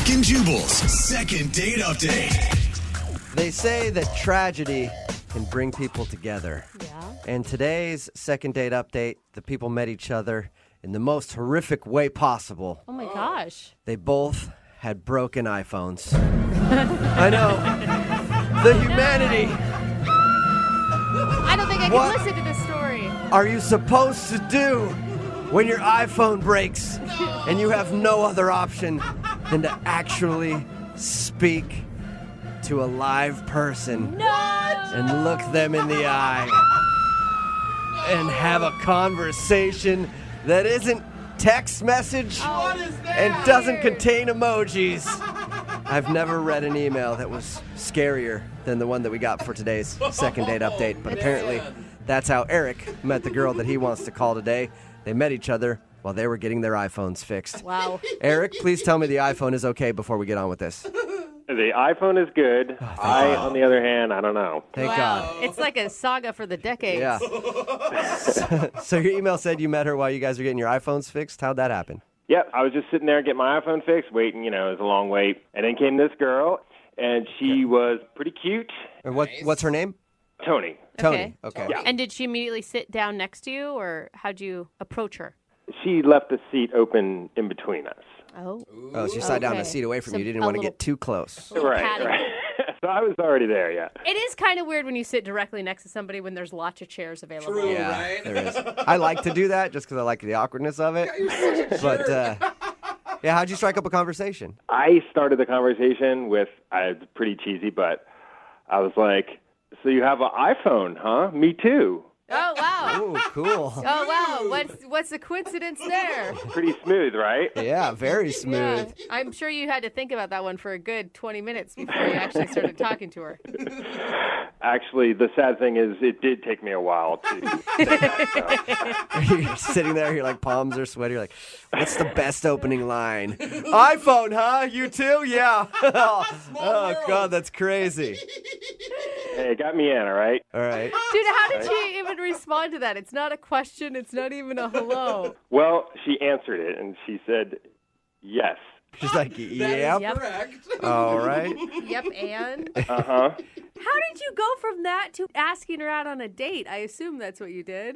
Brooke and Jubal's second date update. They say that tragedy can bring people together. Yeah. And today's second date update, the people met each other in the most horrific way possible. Oh my gosh. They both had broken iPhones. I know. The humanity. I don't think I can What? listen to this story. Are you supposed to do when your iPhone breaks and you have no other option than to actually speak to a live person and look them in the eye and have a conversation that isn't text message and doesn't contain emojis? I've never read an email that was scarier than the one that we got for today's second date update, but apparently that's how Eric met the girl that he wants to call today. They met each other while they were getting their iPhones fixed. Wow. Eric, please tell me the iPhone is okay before we get on with this. The iPhone is good. On the other hand, I don't know. Thank God. It's like a saga for the decades. Yeah. So your email said you met her while you guys were getting your iPhones fixed. How'd that happen? Yep, I was just sitting there getting my iPhone fixed, waiting, it was a long wait. And then came this girl, and she was pretty cute. And what's her name? Tony. Tony. Okay. Yeah. And did she immediately sit down next to you, or how'd you approach her? She left the seat open in between us. Oh. Oh, she sat down a Okay. seat away from So you. You didn't a want to little- get too close. Right. patty. So I was already there, yeah. It is kind of weird when you sit directly next to somebody when there's lots of chairs available. True. Yeah, Right? there is. I like to do that just because I like the awkwardness of it. But, yeah, how'd you strike up a conversation? I started the conversation with, it's pretty cheesy, but I was like, so you have an iPhone, huh? Me too. Oh, wow. Ooh, cool. Oh, wow. What's the coincidence there? Pretty smooth, right? Yeah, very Yeah. smooth. I'm sure you had to think about that one for a good 20 minutes before you actually started talking to her. Actually, the sad thing is it did take me a while to You're sitting there, your palms are sweaty. You're like, what's the best opening line? iPhone, huh? You too? Yeah. Oh, God, that's crazy. Hey, it got me in, all right? All right. Dude, how did she even respond to that? It's not a question. It's not even a hello. Well, she answered it, and she said, yes. She's like, yep. Yep. Correct. All right. Yep, and? Uh-huh. How did you go from that to asking her out on a date? I assume that's what you did.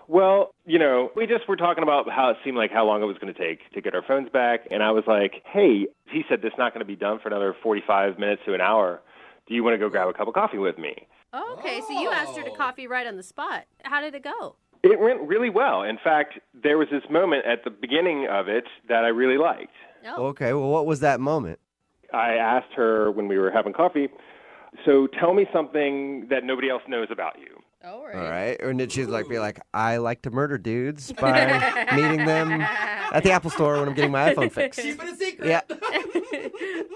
Well, we just were talking about how it seemed like how long it was going to take to get our phones back, and I was like, hey, he said this is not going to be done for another 45 minutes to an hour. Do you want to go grab a cup of coffee with me? Oh, okay, so you asked her to coffee right on the spot. How did it go? It went really well. In fact, there was this moment at the beginning of it that I really liked. Oh, Okay, well, what was that moment? I asked her when we were having coffee, so tell me something that nobody else knows about you. all right. All right. And did she be like, I like to murder dudes by meeting them at the Apple store when I'm getting my iPhone fixed? Keep it a secret. Yeah.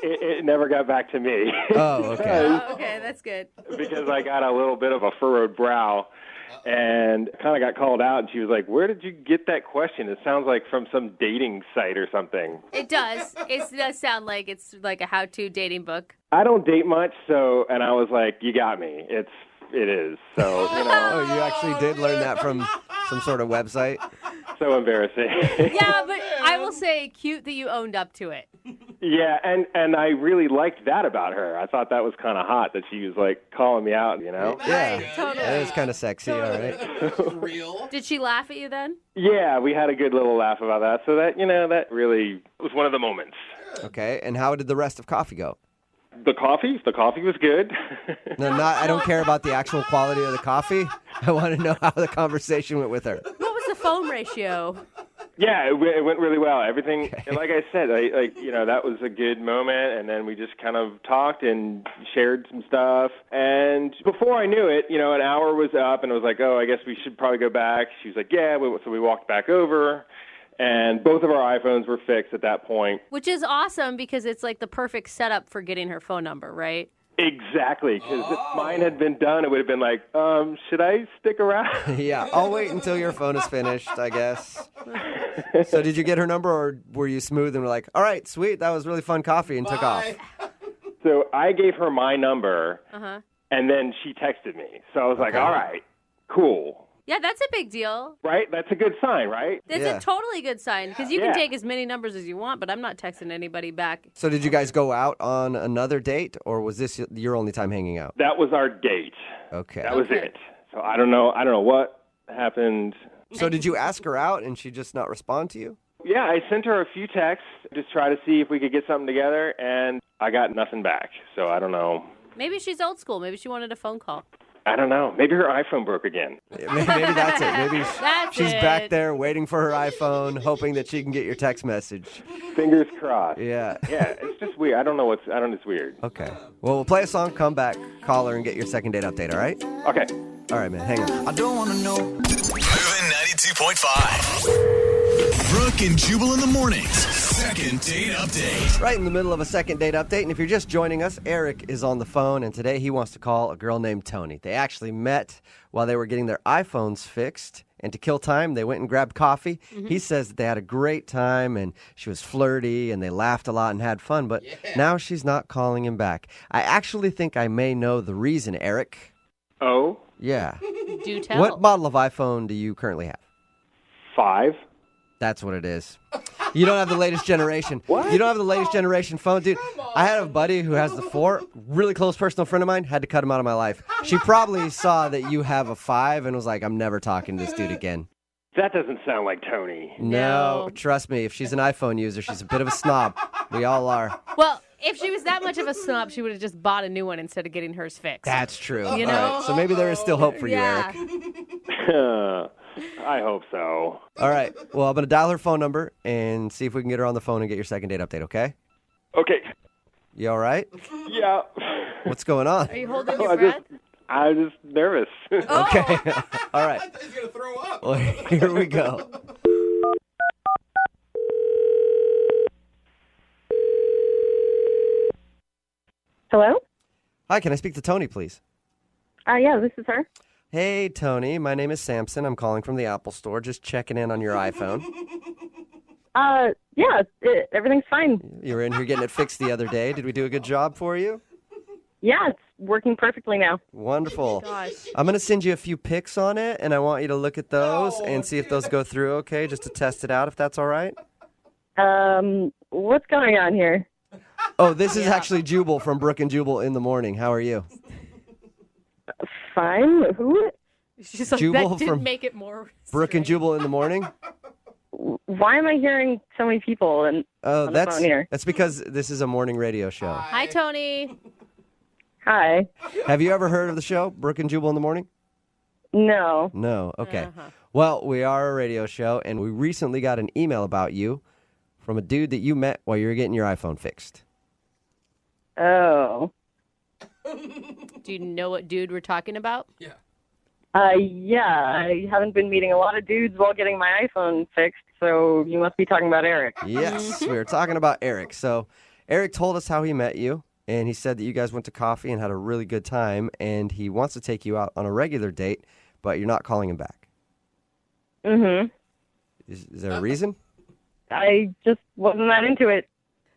It never got back to me. Oh, okay. Oh, okay, that's good. Because I got a little bit of a furrowed brow and kind of got called out. And she was like, where did you get that question? It sounds like from some dating site or something. It does. It does sound like it's like a how-to dating book. I don't date much, and I was like, you got me. It is. So, Oh, you actually did learn that from some sort of website? so embarrassing. Yeah, but I will say cute that you owned up to it. Yeah, and I really liked that about her. I thought that was kind of hot that she was like calling me out, Yeah. Totally. That is kind of sexy, all right. Real. Did she laugh at you then? Yeah, we had a good little laugh about that. So that, that really was one of the moments. Okay, and how did the rest of coffee go? The coffee was good. No, I don't care about the actual quality of the coffee. I want to know how the conversation went with her. What was the phone ratio? Yeah, it went really well. Everything, like I said, that was a good moment. And then we just kind of talked and shared some stuff. And before I knew it, an hour was up, and I was like, oh, I guess we should probably go back. She was like, yeah. So we walked back over, and both of our iPhones were fixed at that point. Which is awesome because it's like the perfect setup for getting her phone number, right? Exactly, because if mine had been done, it would have been like, should I stick around? Yeah, I'll wait until your phone is finished, I guess. So did you get her number, or were you smooth and were like, all right, sweet, that was really fun coffee, and took off? So I gave her my number, Uh-huh. and then she texted me. So I was like, Okay. all right, cool. Yeah, that's a big deal. right? That's a good sign, right? That's Yeah. a totally good sign because you Yeah. can take as many numbers as you want, but I'm not texting anybody back. So did you guys go out on another date, or was this your only time hanging out? That was our date. Okay. That was Okay. it. So I don't know what happened. So did you ask her out and she just not respond to you? Yeah, I sent her a few texts to try to see if we could get something together, and I got nothing back. So I don't know. Maybe she's old school. Maybe she wanted a phone call. I don't know. Maybe her iPhone broke again. Maybe that's it. Maybe That's she's it. back there waiting for her iPhone, hoping that she can get your text message. Fingers crossed. Yeah. Yeah, it's just weird. I don't know it's weird. Okay. Well, we'll play a song, come back, call her, and get your second date update, all right? Okay. All right, man. Hang on. I don't want to know. Moving 92.5. Brooke and Jubal in the mornings. Second date update. Right in the middle of a second date update, and if you're just joining us, Eric is on the phone, and today he wants to call a girl named Tony. They actually met while they were getting their iPhones fixed, and to kill time, they went and grabbed coffee. He says that they had a great time, and she was flirty, and they laughed a lot and had fun, but now she's not calling him back. I actually think I may know the reason, Eric. Oh, Yeah. Do tell. What model of iPhone do you currently have? 5. That's what it is. You don't have the latest generation. What? You don't have the latest generation phone, dude. I had a buddy who has the 4, really close personal friend of mine, had to cut him out of my life. She probably saw that you have a 5 and was like, I'm never talking to this dude again. That doesn't sound like Tony. No, No. trust me, if she's an iPhone user, she's a bit of a snob. We all are. Well, if she was that much of a snob, she would have just bought a new one instead of getting hers fixed. That's true. You All know? right, so maybe there is still hope for you, yeah. Eric. I hope so. All right, well, I'm going to dial her phone number and see if we can get her on the phone and get your second date update, okay? Okay. You all right? Yeah. What's going on? Are you holding I your breath? I was just nervous. Okay. All right. He's going to throw up. Well, here we go. Hello? Hi, can I speak to Tony, please? Yeah, this is her. Hey, Tony. My name is Samson. I'm calling from the Apple Store, just checking in on your iPhone. Yeah, everything's fine. You were in here getting it fixed the other day. Did we do a good job for you? Yeah, it's working perfectly now. Wonderful. Gosh. I'm going to send you a few pics on it, and I want you to look at those and see if those go through okay, just to test it out, if that's all right. What's going on here? Oh, this is actually Jubal from Brooke and Jubal in the morning. How are you? Fine? Who? She's like, Jubal that did from make it more. Brooke and strange. Jubal in the morning? Why am I hearing so many people Oh, on the phone here? that's because this is a morning radio show. Hi, Tony. Hi. Have you ever heard of the show, Brooke and Jubal in the morning? No. No. Okay. Well, we are a radio show, and we recently got an email about you from a dude that you met while you were getting your iPhone fixed. Oh. Do you know what dude we're talking about? Yeah. Yeah, I haven't been meeting a lot of dudes while getting my iPhone fixed, so you must be talking about Eric. Yes, we were talking about Eric. So Eric told us how he met you, and he said that you guys went to coffee and had a really good time, and he wants to take you out on a regular date, but you're not calling him back. Mm-hmm. Is there a reason? I just wasn't that into it.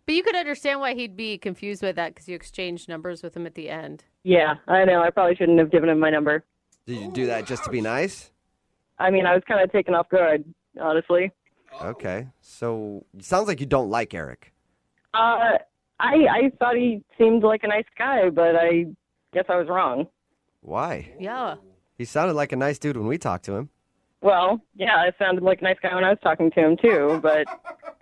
But you could understand why he'd be confused by that because you exchanged numbers with him at the end. Yeah, I know. I probably shouldn't have given him my number. Did you do that just to be nice? I mean, I was kind of taken off guard, honestly. Okay. So it sounds like you don't like Eric. I thought he seemed like a nice guy, but I guess I was wrong. Why? Yeah. He sounded like a nice dude when we talked to him. Well, yeah, I sounded like a nice guy when I was talking to him, too, but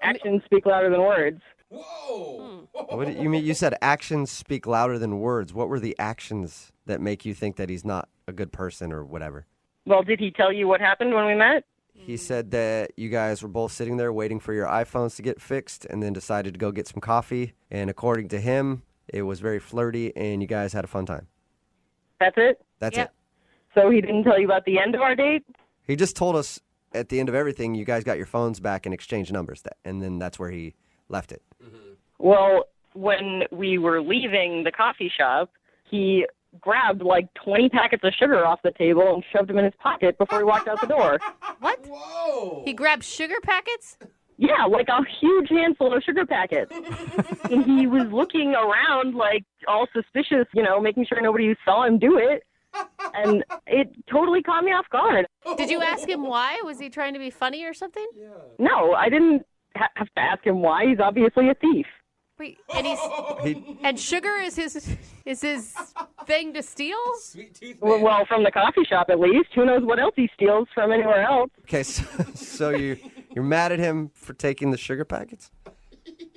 actions speak louder than words. Whoa. What did you mean? You said actions speak louder than words. What were the actions that make you think that he's not a good person or whatever? Well, did he tell you what happened when we met? He said that you guys were both sitting there waiting for your iPhones to get fixed and then decided to go get some coffee. And according to him, it was very flirty and you guys had a fun time. That's it? That's Yep. it. So he didn't tell you about the end of our date? He just told us at the end of everything, you guys got your phones back and exchanged numbers. And then that's where he left it. Well, when we were leaving the coffee shop, he grabbed like 20 packets of sugar off the table and shoved them in his pocket before he walked out the door. What? Whoa. He grabbed sugar packets? Yeah, like a huge handful of sugar packets. And he was looking around like all suspicious, you know, making sure nobody saw him do it. And it totally caught me off guard. Did you ask him why? Was he trying to be funny or something? No, I didn't have to ask him why. He's obviously a thief. Wait, and and sugar is his thing to steal? Sweet tooth man. Well, from the coffee shop at least. Who knows what else he steals from anywhere else? Okay, so you're mad at him for taking the sugar packets?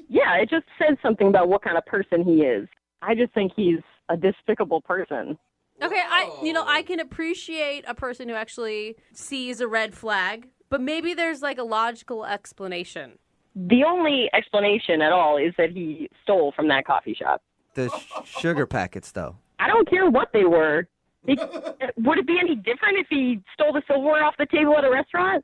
Yeah, it just says something about what kind of person he is. I just think he's a despicable person. Okay, I can appreciate a person who actually sees a red flag, but maybe there's like a logical explanation. The only explanation at all is that he stole from that coffee shop. The sugar packets, though. I don't care what they were. Would it be any different if he stole the silverware off the table at a restaurant?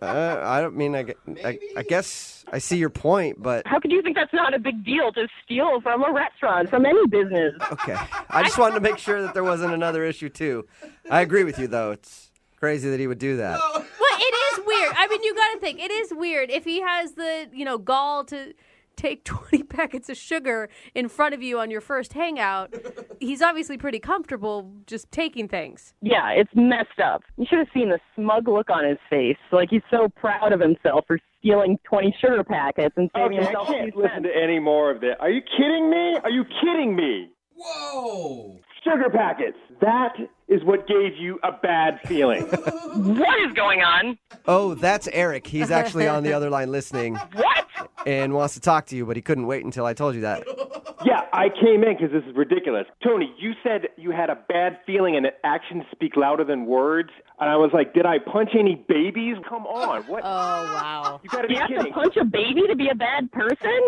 I don't mean, I guess I see your point, but... How could you think that's not a big deal to steal from a restaurant, from any business? Okay. I just wanted to make sure that there wasn't another issue, too. I agree with you, though. It's crazy that he would do that. Well, it is weird. I mean, you got to think. It is weird. If he has the, gall to take 20 packets of sugar in front of you on your first hangout, he's obviously pretty comfortable just taking things. Yeah, it's messed up. You should have seen the smug look on his face. Like he's so proud of himself for stealing 20 sugar packets and saving Okay, I himself can't a few listen cents. to any more of this. Are you kidding me? Are you kidding me? Whoa. Sugar packets. That is what gave you a bad feeling. What is going on? Oh, that's Eric. He's actually on the other line listening What? and wants to talk to you, but he couldn't wait until I told you that. Yeah, I came in because this is ridiculous. Tony, you said you had a bad feeling and that actions speak louder than words. And I was like, did I punch any babies? Come on. What? Oh, wow. You gotta be You have to kidding. punch a baby to be a bad person?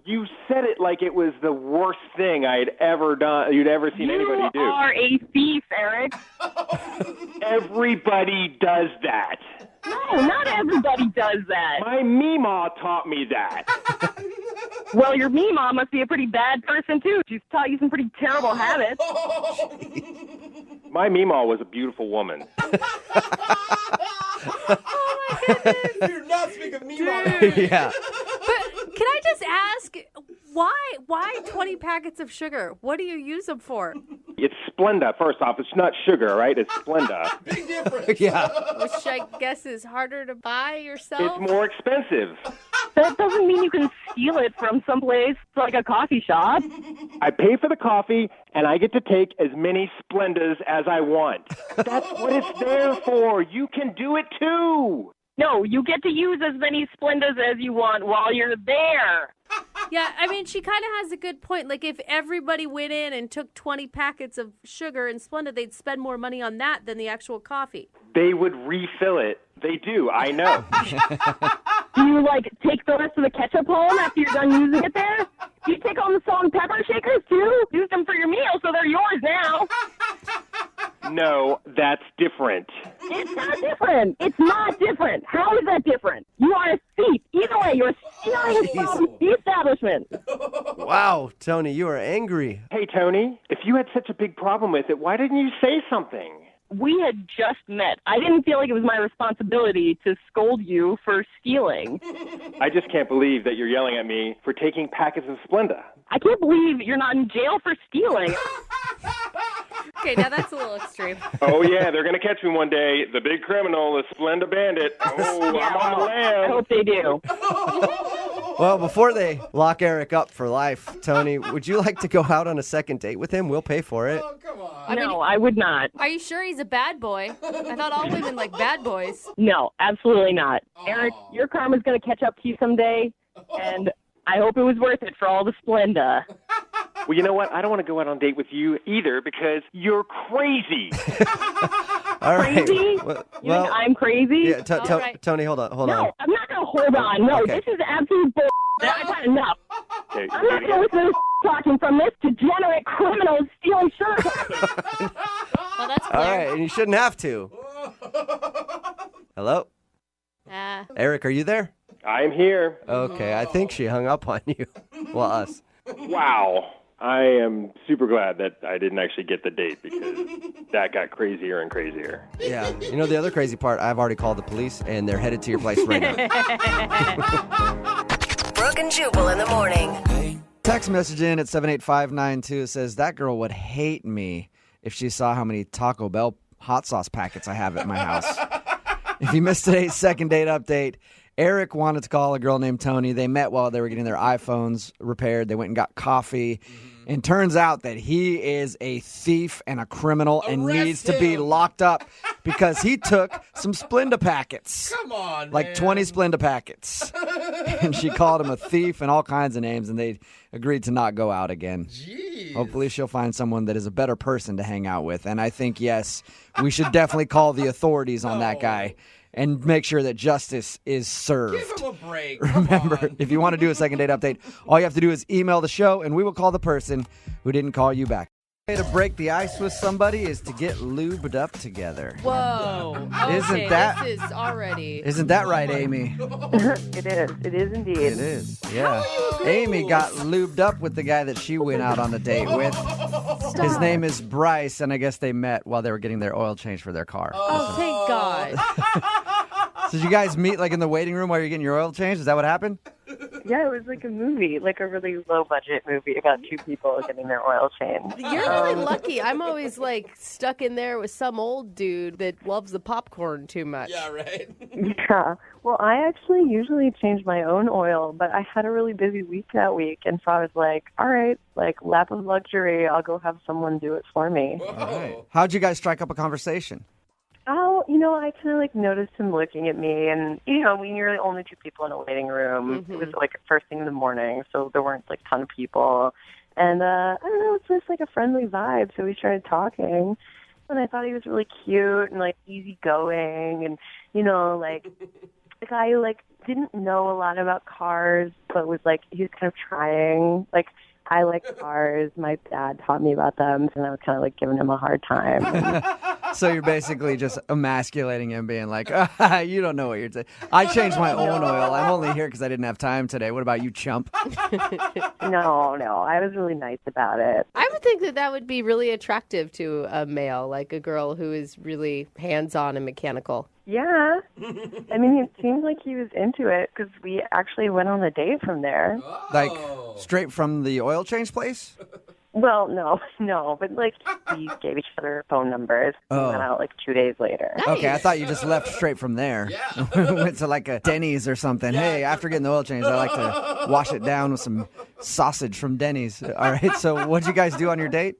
You said it like it was the worst thing I'd ever done. You'd ever seen anybody do. You are a thief, Eric. Everybody does that. No, not everybody does that. My Meemaw taught me that. Well, your Meemaw must be a pretty bad person, too. She's taught you some pretty terrible habits. My Meemaw was a beautiful woman. You're not speaking of me, Mom. Yeah. But can I just ask, why 20 packets of sugar? What do you use them for? It's Splenda, first off. It's not sugar, right? It's Splenda. Big difference. Yeah. Which I guess is harder to buy yourself. It's more expensive. That doesn't mean you can steal it from someplace like a coffee shop. I pay for the coffee, and I get to take as many Splendas as I want. That's what it's there for. You can do it, too. No, you get to use as many Splendas as you want while you're there. Yeah, I mean, she kind of has a good point. Like, if everybody went in and took 20 packets of sugar and Splenda, they'd spend more money on that than the actual coffee. They would refill it. They do. I know. Do you, take the rest of the ketchup home after you're done using it there? Do you take home the salt and pepper shakers, too? Use them for your meal, so they're yours now. No, that's different. It's not different. It's not different. How is that different? You are a thief. Either way, you're stealing from the establishment. Wow, Tony, you are angry. Hey, Tony, if you had such a big problem with it, why didn't you say something? We had just met. I didn't feel like it was my responsibility to scold you for stealing. I just can't believe that you're yelling at me for taking packets of Splenda. I can't believe you're not in jail for stealing. Okay, now that's a little extreme. Oh, yeah, they're going to catch me one day. The big criminal, the Splenda bandit. Oh, Yeah, I'm on the I lam. hope they do. Well, before they lock Eric up for life, Tony, would you like to go out on a second date with him? We'll pay for it. Oh, come on. No, I would not. Are you sure he's a bad boy? I thought all women like bad boys. No, absolutely not. Eric, your karma's going to catch up to you someday, and I hope it was worth it for all the Splenda. Well, you know what? I don't want to go out on a date with you either because you're crazy. All right. Crazy? Well, You think I'm crazy? yeah, All right. Tony, hold on. No, I'm not going to hold on. No, Okay. this is absolute bull. I've had enough. Okay, I'm not going to listen to this talking from this degenerate criminals stealing sugar packets. Well, that's All clear. right, and you shouldn't have to. Hello? Eric, are you there? I'm here. Okay, I think she hung up on you. Well, us. Wow. I am super glad that I didn't actually get the date because that got crazier and crazier. Yeah. You know the other crazy part? I've already called the police, and they're headed to your place right now. Brooke and Jubal in the morning. Text message in at 78592 says, that girl would hate me if she saw how many Taco Bell hot sauce packets I have at my house. If you missed today's second date update, Eric wanted to call a girl named Tony. They met while they were getting their iPhones repaired. They went and got coffee. And turns out that he is a thief and a criminal and Arrest needs to be him. locked up because he took some Splenda packets. Come on, Like man. 20 Splenda packets. And she called him a thief and all kinds of names, and they agreed to not go out again. Jeez. Hopefully she'll find someone that is a better person to hang out with. And I think, yes, we should definitely call the authorities on that guy and make sure that justice is served. Give him a break. Come Remember, on. if you want to do a second date update, all you have to do is email the show, and we will call the person who didn't call you back. Way to break the ice with somebody is to get lubed up together. Whoa. Okay, Isn't that- This is already. Isn't that right, Amy? It is. It is indeed. It is, yeah. Amy got lubed up with the guy that she went out on a date with. His name is Bryce, and I guess they met while they were getting their oil change for their car. Oh, thank God. So did you guys meet like in the waiting room while you're getting your oil changed? Is that what happened? Yeah, it was like a movie, like a really low-budget movie about two people getting their oil changed. You're really lucky. I'm always like stuck in there with some old dude that loves the popcorn too much. Yeah, right. Yeah. Well, I actually usually change my own oil, but I had a really busy week that week, and so I was like, all right, like lap of luxury, I'll go have someone do it for me. Whoa. All right. How'd you guys strike up a conversation? Oh, I kind of like noticed him looking at me, and when you're the only two people in a waiting room, it was like first thing in the morning, so there weren't like a ton of people, and I don't know, it's just like a friendly vibe. So we started talking, and I thought he was really cute and like easygoing, and like the guy who like didn't know a lot about cars, but was like he was kind of trying. Like I like cars. My dad taught me about them, and I was kind of like giving him a hard time. So you're basically just emasculating him, being like, you don't know what you're saying. I changed my own oil. I'm only here because I didn't have time today. What about you, chump? No, I was really nice about it. I would think that would be really attractive to a male, like a girl who is really hands-on and mechanical. Yeah. I mean, it seemed like he was into it because we actually went on a date from there. Like straight from the oil change place? Well, no, but like we gave each other phone numbers and went out like 2 days later. Okay, I thought you just left straight from there. Yeah. Went to like a Denny's or something. Hey, after getting the oil change, I like to wash it down with some sausage from Denny's. All right, so what'd you guys do on your date?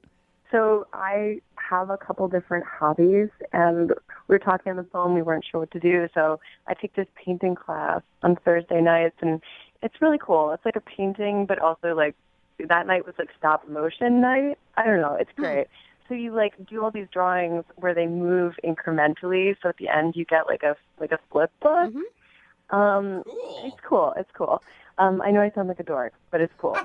So I have a couple different hobbies, and we were talking on the phone. We weren't sure what to do, so I take this painting class on Thursday nights, and it's really cool. It's like a painting, but also like that night was like stop motion night. I don't know. It's great. So you like do all these drawings where they move incrementally. So at the end you get like a flip book. Cool. It's cool. I know I sound like a dork, but it's cool.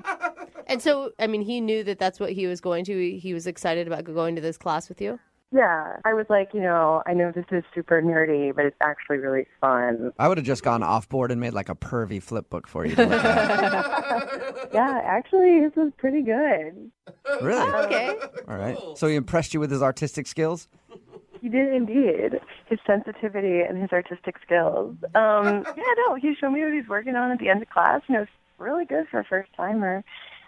And so, I mean, he knew that that's what he was going to. He was excited about going to this class with you? Yeah. I was like, I know this is super nerdy, but it's actually really fun. I would have just gone off board and made like a pervy flip book for you to look at. Yeah, actually, this was pretty good. Really? Okay. All right. So he impressed you with his artistic skills? He did indeed. His sensitivity and his artistic skills. He showed me what he's working on at the end of class, and it was really good for a first-timer.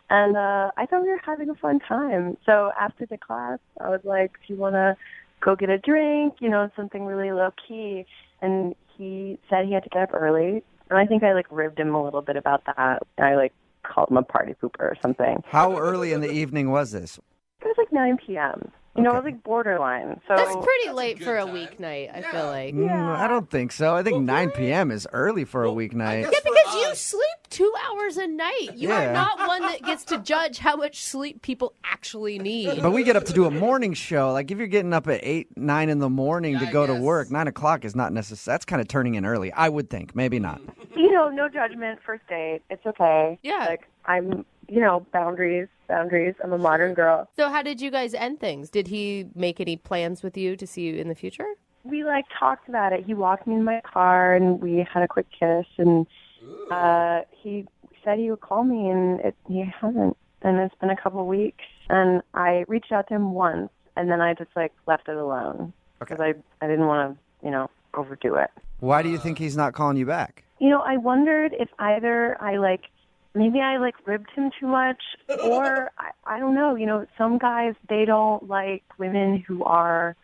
And I thought we were having a fun time. So after the class, I was like, do you want to go get a drink, something really low-key? And he said he had to get up early. And I think I, ribbed him a little bit about that. I, called him a party pooper or something. How early in the evening was this? It was 9 p.m. It was borderline. So That's pretty late good for a time. weeknight, I feel like. I don't think so. I think 9 p.m. is early for a weeknight. Yeah, because you sleep 2 hours a night. You Yeah. are not one that gets to judge how much sleep people actually need. But we get up to do a morning show. Like if you're getting up at 8, 9 in the morning Yeah, to I go to guess. work, 9 o'clock is not necessary. That's kind of turning in early. I would think. Maybe not. no judgment, first date. It's okay. Yeah. I'm, boundaries. I'm a modern girl. So how did you guys end things? Did he make any plans with you to see you in the future? We talked about it. He walked me in my car and we had a quick kiss, and he said he would call me, and he hasn't. And it's been a couple of weeks, and I reached out to him once, and then I just left it alone because I didn't want to overdo it. Why do you think he's not calling you back? I wondered if either I maybe I like ribbed him too much, or I don't know. Some guys, they don't like women who are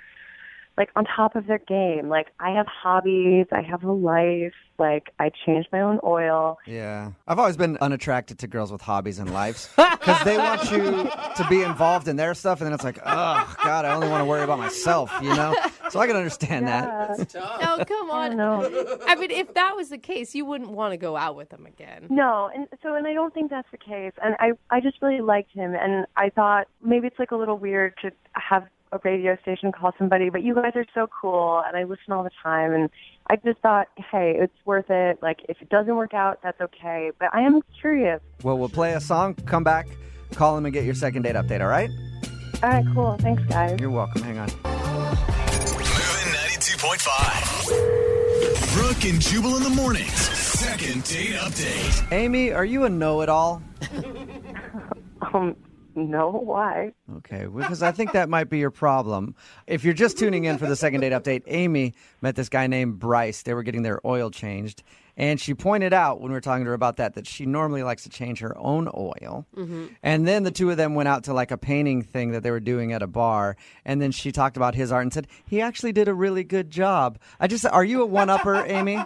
like on top of their game. Like, I have hobbies, I have a life, like I change my own oil. Yeah. I've always been unattracted to girls with hobbies and lives because they want you to be involved in their stuff, and then it's like, oh, God, I only want to worry about myself, So I can understand that. No, come on. I mean, if that was the case, you wouldn't want to go out with him again. No, and I don't think that's the case. And I just really liked him, and I thought maybe it's like a little weird to have a radio station call somebody, but you guys are so cool, and I listen all the time, and I just thought, hey, it's worth it. Like, if it doesn't work out, that's okay. But I am curious. Well, we'll play a song, come back, call him, and get your second date update, all right? All right, cool. Thanks, guys. You're welcome. Hang on. Moving 92.5. Brooke and Jubal in the mornings. Second date update. Amy, are you a know-it-all? No, why? Okay, because I think that might be your problem. If you're just tuning in for the second date update, Amy met this guy named Bryce. They were getting their oil changed. And she pointed out when we were talking to her about that she normally likes to change her own oil. Mm-hmm. And then the two of them went out to like a painting thing that they were doing at a bar. And then she talked about his art and said, he actually did a really good job. Are you a one-upper, Amy?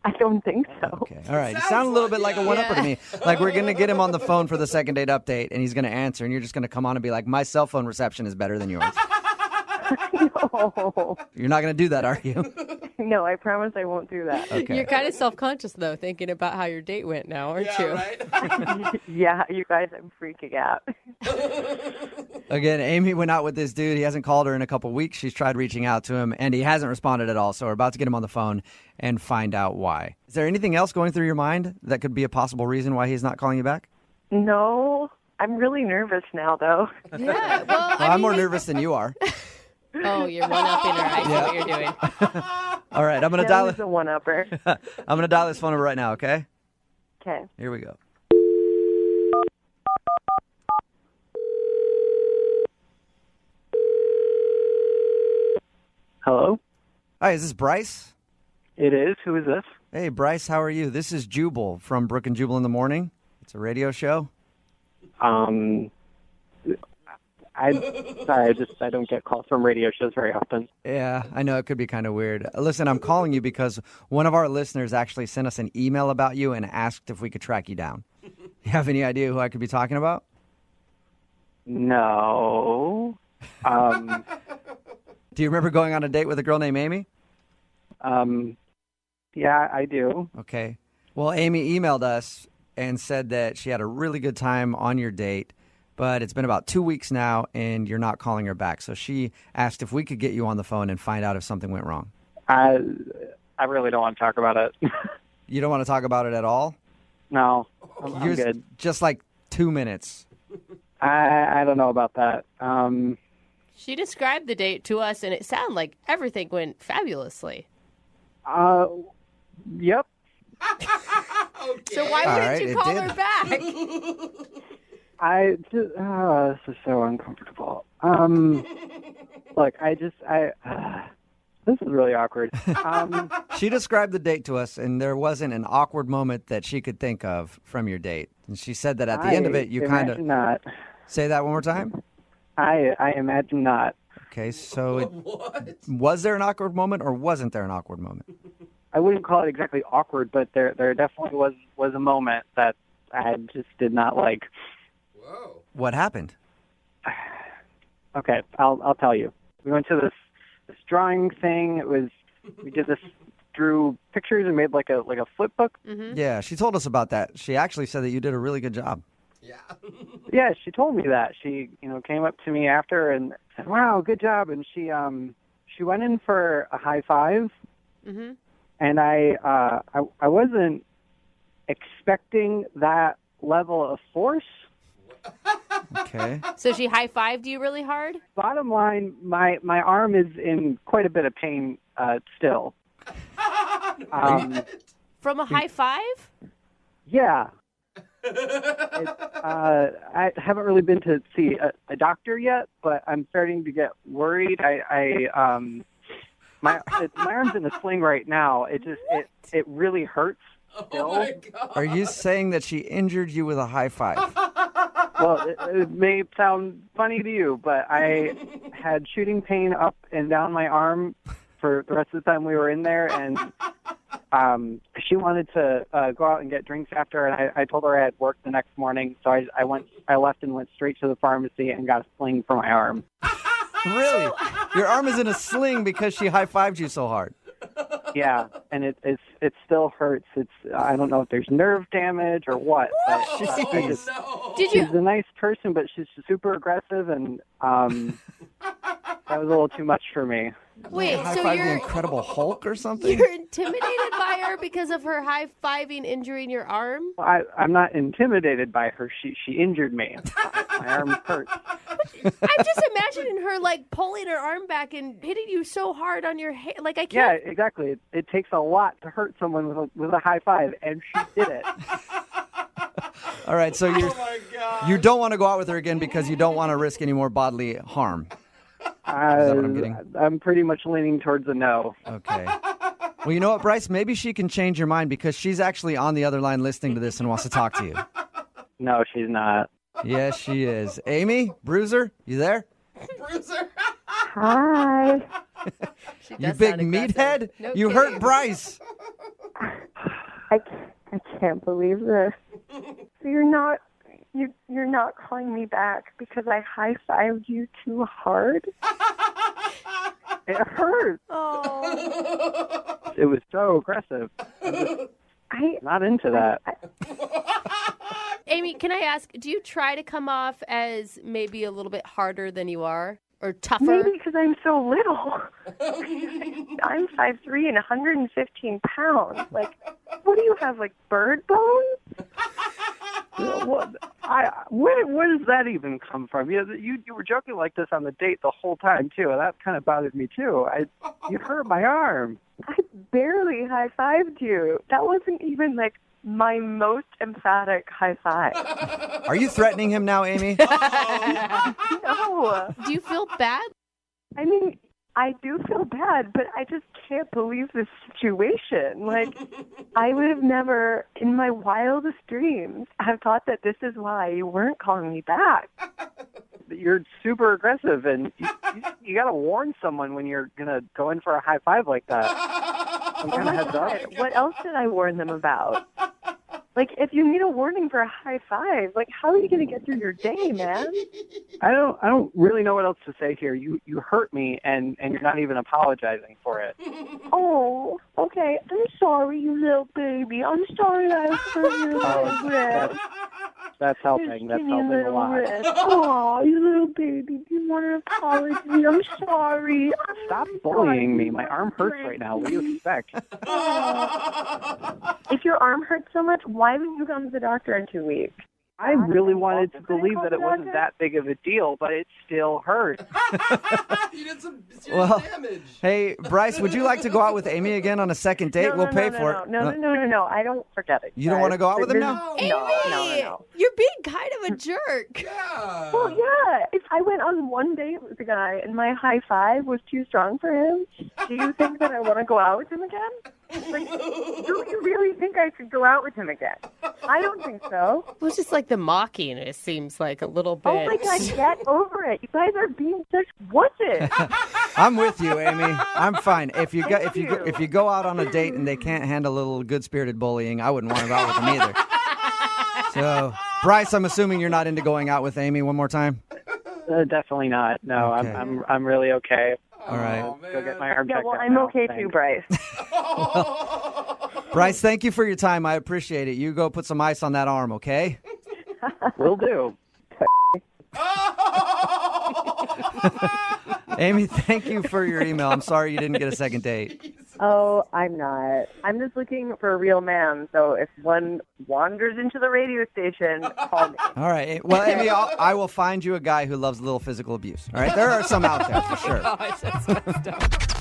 I don't think so. Okay. All right. You sound a little bit like a one-upper to me. Like we're going to get him on the phone for the second date update, and he's going to answer, and you're just going to come on and be like, my cell phone reception is better than yours. No. You're not going to do that, are you? No, I promise I won't do that. Okay. You're kind of self-conscious, though, thinking about how your date went now, aren't you? Right? Yeah, you guys, I'm freaking out. Again, Amy went out with this dude. He hasn't called her in a couple weeks. She's tried reaching out to him, and he hasn't responded at all. So we're about to get him on the phone and find out why. Is there anything else going through your mind that could be a possible reason why he's not calling you back? No, I'm really nervous now, though. Yeah, well, I'm more nervous than you are. Oh, you're one-upping her. I see what you're doing. All right, I'm going to dial That was a one-upper. I'm going to dial this phone number right now, okay? Okay. Here we go. Hello? Hi, is this Bryce? It is. Who is this? Hey, Bryce, how are you? This is Jubal from Brooke and Jubal in the morning. It's a radio show. I don't get calls from radio shows very often. Yeah, I know it could be kind of weird. Listen, I'm calling you because one of our listeners actually sent us an email about you and asked if we could track you down. You have any idea who I could be talking about? No. Do you remember going on a date with a girl named Amy? Yeah, I do. Okay. Well, Amy emailed us and said that she had a really good time on your date, but it's been about 2 weeks now and you're not calling her back. So she asked if we could get you on the phone and find out if something went wrong. I really don't want to talk about it. You don't want to talk about it at all? No, I'm good. Just like 2 minutes. I don't know about that. She described the date to us, and it sounded like everything went fabulously. Yep. Okay. So why wouldn't you call her back? This is so uncomfortable. Look, this is really awkward. She described the date to us, and there wasn't an awkward moment that she could think of from your date. And she said that at the end of it, you kind of... not. Say that one more time? I imagine not. Okay, so What? was there an awkward moment or wasn't there an awkward moment? I wouldn't call it exactly awkward, but there definitely was a moment that I just did not like. Whoa. What happened? Okay, I'll tell you. We went to this drawing thing. We did this, drew pictures and made like a flip book. Mm-hmm. Yeah, she told us about that. She actually said that you did a really good job. Yeah. Yeah, she told me that. She came up to me after and said, "Wow, good job." And she went in for a high five. Mm-hmm. And I wasn't expecting that level of force. Okay. So she high-fived you really hard? Bottom line, my arm is in quite a bit of pain still. From a high five? Yeah. I haven't really been to see a doctor yet, but I'm starting to get worried. My arm's in a sling right now. It really hurts still. Oh my God. Are you saying that she injured you with a high five? Well, it may sound funny to you, but I had shooting pain up and down my arm for the rest of the time we were in there, and she wanted to go out and get drinks after, and I told her I had work the next morning, so I left and went straight to the pharmacy and got a sling for my arm. Really? Your arm is in a sling because she high-fived you so hard. Yeah, and it still hurts. I don't know if there's nerve damage or what. But I just, No. Did you? she's a nice person, but she's super aggressive, and that was a little too much for me. Wait, so High-five the you're Incredible Hulk or something? you're intimidated by her because of her high-fiving injury in your arm? I'm not intimidated by her. She injured me. My arm hurts. I'm just imagining her like pulling her arm back and hitting you so hard on your head. Like I Yeah, can't. exactly. It takes a lot to hurt someone with a high five, and she did it. All right, so Oh my God. you don't want to go out with her again because you don't want to risk any more bodily harm. that what I'm getting? I'm pretty much leaning towards a no. Okay. Well, you know what, Bryce? Maybe she can change your mind because she's actually on the other line listening to this and wants to talk to you. No, she's not. Yes, she is. Amy, Bruiser, you there? Bruiser. Hi. She You does big sound aggressive. meathead. No You kidding. hurt Bryce. I can't believe this. So you're not calling me back because I high-fived you too hard? It hurt. Oh. It was so aggressive. I Not into that. Amy, can I ask, do you try to come off as maybe a little bit harder than you are? Or tougher? Maybe because I'm so little. I'm 5'3" and 115 pounds. Like, what do you have, like bird bones? Where does that even come from? You were joking like this on the date the whole time too. And that kind of bothered me too. You hurt my arm. I barely high-fived you. That wasn't even, like, my most emphatic high five. Are you threatening him now, Amy? No. Do you feel bad? I mean, I do feel bad, but I just can't believe this situation. Like, I would have never, in my wildest dreams, have thought that this is why you weren't calling me back. You're super aggressive, and you got to warn someone when you're going to go in for a high five like that. Some kind of heads up. What else did I warn them about? Like, if you need a warning for a high five, like, how are you going to get through your day, man? I don't really know what else to say here. You hurt me, and you're not even apologizing for it. Oh, okay. I'm sorry, you little baby. I'm sorry I hurt your little wrist. That's helping. That's Give me a helping a little lot. wrist. Oh, you little baby. Do you want an apology? I'm sorry. Stop bullying me. My arm hurts right now. What do you expect? If your arm hurts so much, why didn't you come to the doctor in 2 weeks? I really wanted to believe that it wasn't that big of a deal, but it still hurt. You did some serious Well, damage. hey, Bryce, would you like to go out with Amy again on a second date? No, We'll no, pay no, for no, it. No. I don't forget it. You don't want to go out with him now? No. You're being kind of a jerk. Yeah. Well, yeah. If I went on one date with a guy and my high five was too strong for him, do you think that I want to go out with him again? Like, do you really think I should go out with him again? I don't think so. It was just like the mocking, it seems like a little bit. Oh my God, get over it. You guys are being such wusses. I'm with you, Amy. I'm fine. If you Thank you. if you go out on a date and they can't handle a little good-spirited bullying, I wouldn't want to go out with them either. So, Bryce, I'm assuming you're not into going out with Amy one more time? Definitely not. No, Okay. I'm really okay. All right. Oh, Go get my arm Yeah, checked well, out I'm now. okay Thanks. too, Bryce. Bryce, thank you for your time. I appreciate it. You go put some ice on that arm, okay? Will do. Amy, thank you for your email. I'm sorry you didn't get a second date. Oh, I'm not. I'm just looking for a real man. So if one wanders into the radio station, call me. All right. Well, Amy, I will find you a guy who loves a little physical abuse. All right? There are some out there for sure.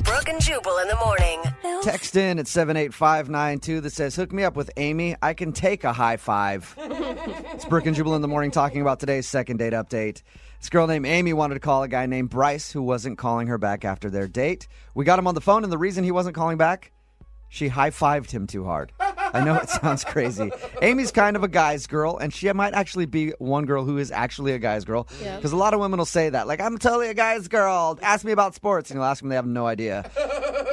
Brooke and Jubal in the morning. Text in at 78592 that says, hook me up with Amy. I can take a high five. It's Brooke and Jubal in the morning talking about today's second date update. This girl named Amy wanted to call a guy named Bryce who wasn't calling her back after their date. We got him on the phone, and the reason he wasn't calling back, she high-fived him too hard. I know it sounds crazy. Amy's kind of a guy's girl, and she might actually be one girl who is actually a guy's girl. Because a lot of women will say that. Like, I'm totally a guy's girl. Ask me about sports. And you'll ask them, they have no idea.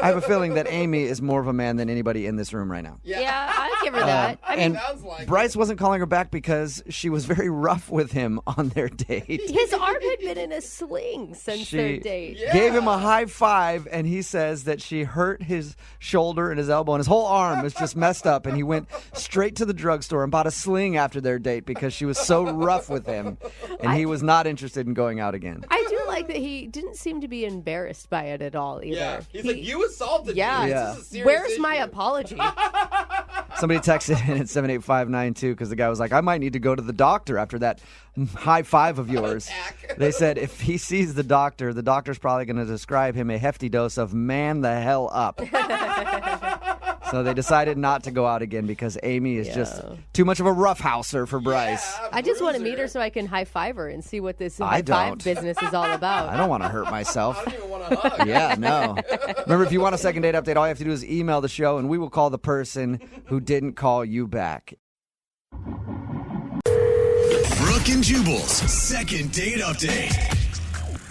I have a feeling that Amy is more of a man than anybody in this room right now. Yeah, I'd give her that. I mean, sounds like Bryce wasn't calling her back because she was very rough with him on their date. his arm had been in a sling since their She date. gave him a high five, and he says that she hurt his shoulder and his elbow, and his whole arm is just messed up, and he went straight to the drugstore and bought a sling after their date because she was so rough with him, and he was not interested in going out again. I do like that he didn't seem to be embarrassed by it at all either. Yeah. He's like, you assaulted Yeah. me. Yeah. This is a serious Where's my issue." apology? Somebody texted in at 78592 because the guy was like, I might need to go to the doctor after that high five of yours. They said if he sees the doctor's probably going to describe him a hefty dose of man the hell up. So they decided not to go out again because Amy is just too much of a roughhouser for Bryce. I just want to meet her so I can high five her and see what this I high five don't. business is all about. I don't want to hurt myself. I don't even want to hug. Yeah, no. Remember, if you want a second date update, all you have to do is email the show, and we will call the person who didn't call you back. Brooke and Jubal's second date update.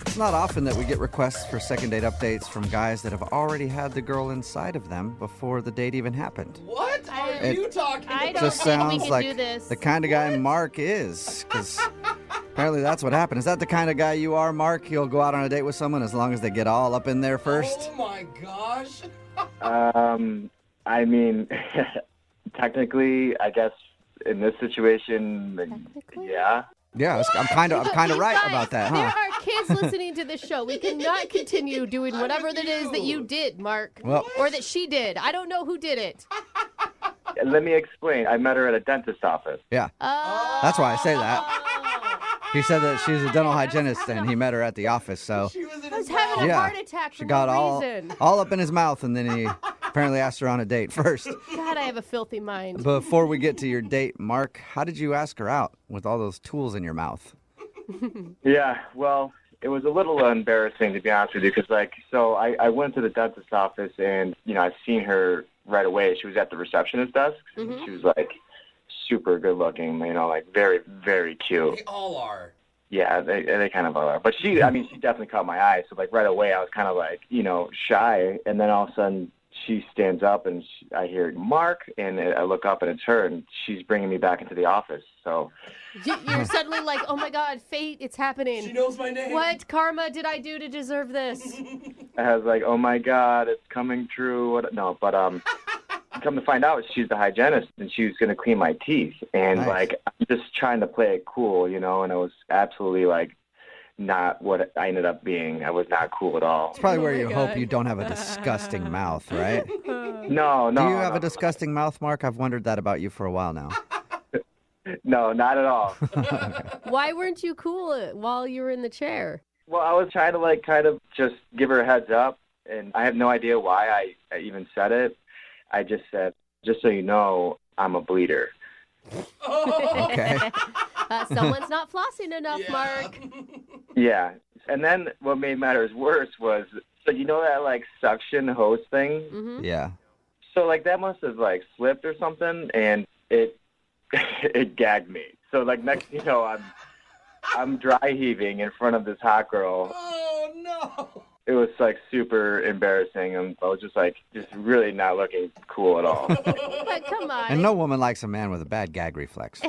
It's not often that we get requests for second date updates from guys that have already had the girl inside of them before the date even happened. What are It you talking I about? don't Just think we sounds can like do this. the kind of guy Mark is, because apparently that's what happened. Is that the kind of guy you are, Mark? You'll go out on a date with someone as long as they get all up in there first? Oh my gosh. I mean, technically, I guess in this situation, yeah. Yeah, I'm kind of right Guys, about that, There huh? are kids listening to this show. We cannot continue doing whatever that is that you did, Mark. Well- or that she did. I don't know who did it. Let me explain. I met her at a dentist's office. Yeah, that's why I say that. He said that she's a dental hygienist, and he met her at the office, so She was in I was his having a yeah, heart attack for she got no reason. all up in his mouth, and then he apparently asked her on a date first. God, I have a filthy mind. Before we get to your date, Mark, how did you ask her out with all those tools in your mouth? Yeah, well, it was a little embarrassing, to be honest with you, because, so I went to the dentist's office, and, I've seen her right away. She was at the receptionist desk. Mm-hmm. She was, super good looking, very, very cute. They all are. Yeah, they kind of are. But she definitely caught my eye. So, right away, I was kind of, shy. And then all of a sudden, she stands up, and I hear Mark, and I look up, and it's her, and she's bringing me back into the office. So You're suddenly like, oh my God, fate, it's happening. She knows my name. What karma did I do to deserve this? I was like, oh, my God, it's coming true. No, but come to find out, she's the hygienist, and she was going to clean my teeth. And, Nice. I'm just trying to play it cool, and it was absolutely, not what I ended up being. I was not cool at all. It's probably where you God. hope you don't have a disgusting mouth, right? No. Do you have no. a disgusting mouth, Mark? I've wondered that about you for a while now. No, not at all. Why weren't you cool while you were in the chair? Well, I was trying to kind of just give her a heads up, and I have no idea why I even said it. I just said, just so you know, I'm a bleeder. Okay. Someone's not flossing enough, Yeah. Mark. Yeah. And then what made matters worse was, so that suction hose thing? Mm-hmm. Yeah. So that must have slipped or something, and it it gagged me. So next thing you know, I'm dry heaving in front of this hot girl. Oh no. It was super embarrassing, and I was just really not looking cool at all. But come on. And no woman likes a man with a bad gag reflex.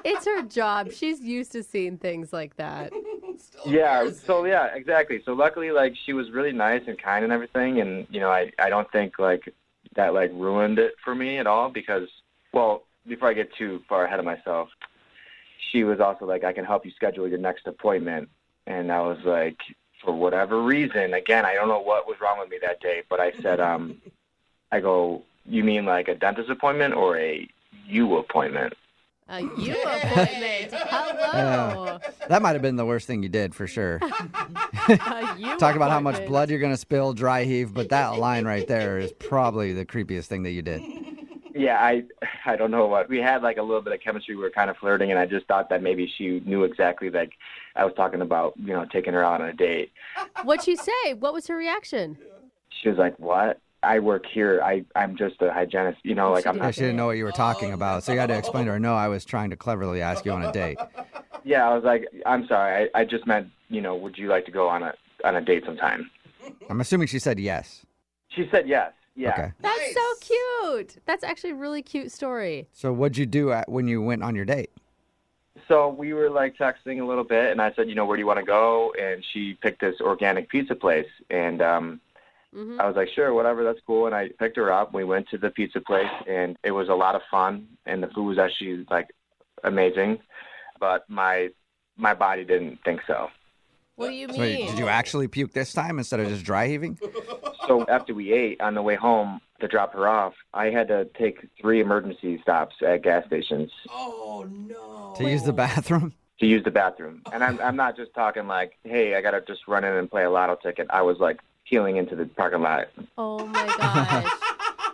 It's her job. She's used to seeing things like that. Still Yeah, embarrassing. so yeah, exactly. So luckily, she was really nice and kind and everything, and I don't think that ruined it for me at all, because, well, before I get too far ahead of myself, she was also I can help you schedule your next appointment, and I was for whatever reason, again, I don't know what was wrong with me that day, but I said, I go, you mean a dentist appointment or a you appointment? A you appointment. Hello. That might have been the worst thing you did, for sure. A you Talk about how much appointment. blood you're going to spill, dry heave, but that line right there is probably the creepiest thing that you did. Yeah, I don't know what. We had a little bit of chemistry. We were kind of flirting, and I just thought that maybe she knew exactly I was talking about, taking her out on a date. What'd she say? What was her reaction? She was like, what? I work here. I'm just a hygienist. You know, like I'm Yeah, not. she didn't know what you were talking about, so you had to explain to her, no, I was trying to cleverly ask you on a date. Yeah, I was like, I'm sorry. I just meant, would you like to go on a date sometime? I'm assuming she said yes. She said yes. Yeah. Okay. That's so cute. That's actually a really cute story. So what'd you do when you went on your date? So we were like texting a little bit, and I said, where do you want to go? And she picked this organic pizza place, and I was like, sure, whatever, that's cool. And I picked her up. We went to the pizza place, and it was a lot of fun, and the food was actually like amazing, but my body didn't think so. What do you mean? So did you actually puke this time instead of just dry heaving? So after we ate, on the way home to drop her off, I had to take 3 emergency stops at gas stations. Oh, no. To use the bathroom? To use the bathroom. And I'm not just talking like, hey, I got to just run in and play a lotto ticket. I was like peeling into the parking lot. Oh, my gosh.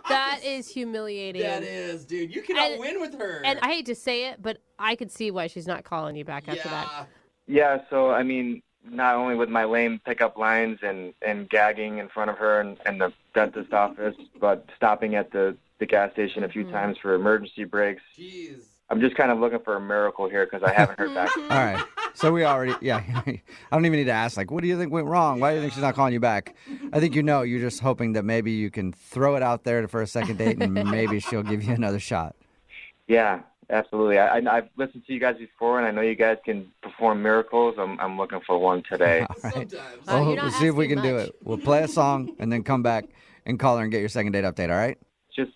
That is humiliating. That is, dude. You cannot win with her. And I hate to say it, but I could see why she's not calling you back after that. Yeah, so, I mean, not only with my lame pickup lines and gagging in front of her and the dentist office, but stopping at the gas station a few times for emergency breaks. Jeez. I'm just kind of looking for a miracle here because I haven't heard back. All right. So we already, I don't even need to ask, like, what do you think went wrong? Why do you think she's not calling you back? I think you're just hoping that maybe you can throw it out there for a second date and maybe she'll give you another shot. Yeah, absolutely. I've listened to you guys before, and I know you guys can perform miracles. I'm looking for one today. All right. Sometimes. Well, we'll see if we can do much. it. We'll play a song and then come back and call her and get your second date update, all right? Just,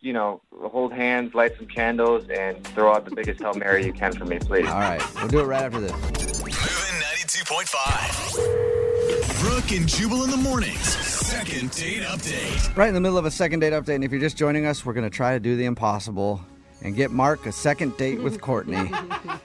hold hands, light some candles, and throw out the biggest Hail Mary you can for me, please. All right. We'll do it right after this. Moving 92.5. Brooke and Jubal in the mornings. Second date update. Right in the middle of a second date update, and if you're just joining us, we're going to try to do the impossible and get Mark a second date with Courtney.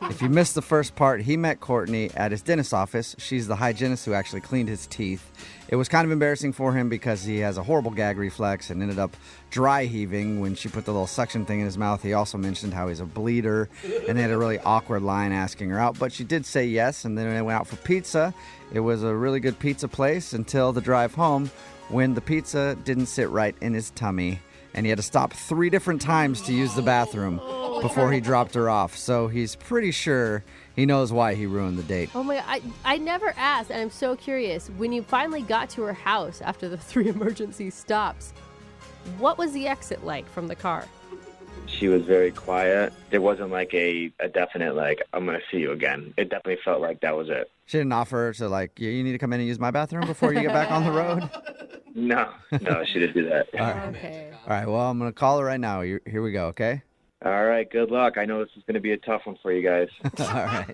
If you missed the first part, he met Courtney at his dentist's office. She's the hygienist who actually cleaned his teeth. It was kind of embarrassing for him because he has a horrible gag reflex and ended up dry heaving when she put the little suction thing in his mouth. He also mentioned how he's a bleeder, and they had a really awkward line asking her out, but she did say yes, and then they went out for pizza. It was a really good pizza place until the drive home when the pizza didn't sit right in his tummy, and he had to stop 3 different times to use the bathroom before he dropped her off. So he's pretty sure he knows why he ruined the date. Oh my God, I never asked, and I'm so curious. When you finally got to her house after the 3 emergency stops, what was the exit like from the car? She was very quiet. There wasn't like a definite, like, I'm going to see you again. It definitely felt like that was it. She didn't offer to, like, you need to come in and use my bathroom before you get back on the road? No, she didn't do that. All right. Okay. All right, well, I'm going to call her right now. Here we go, okay? All right, good luck. I know this is going to be a tough one for you guys. All right.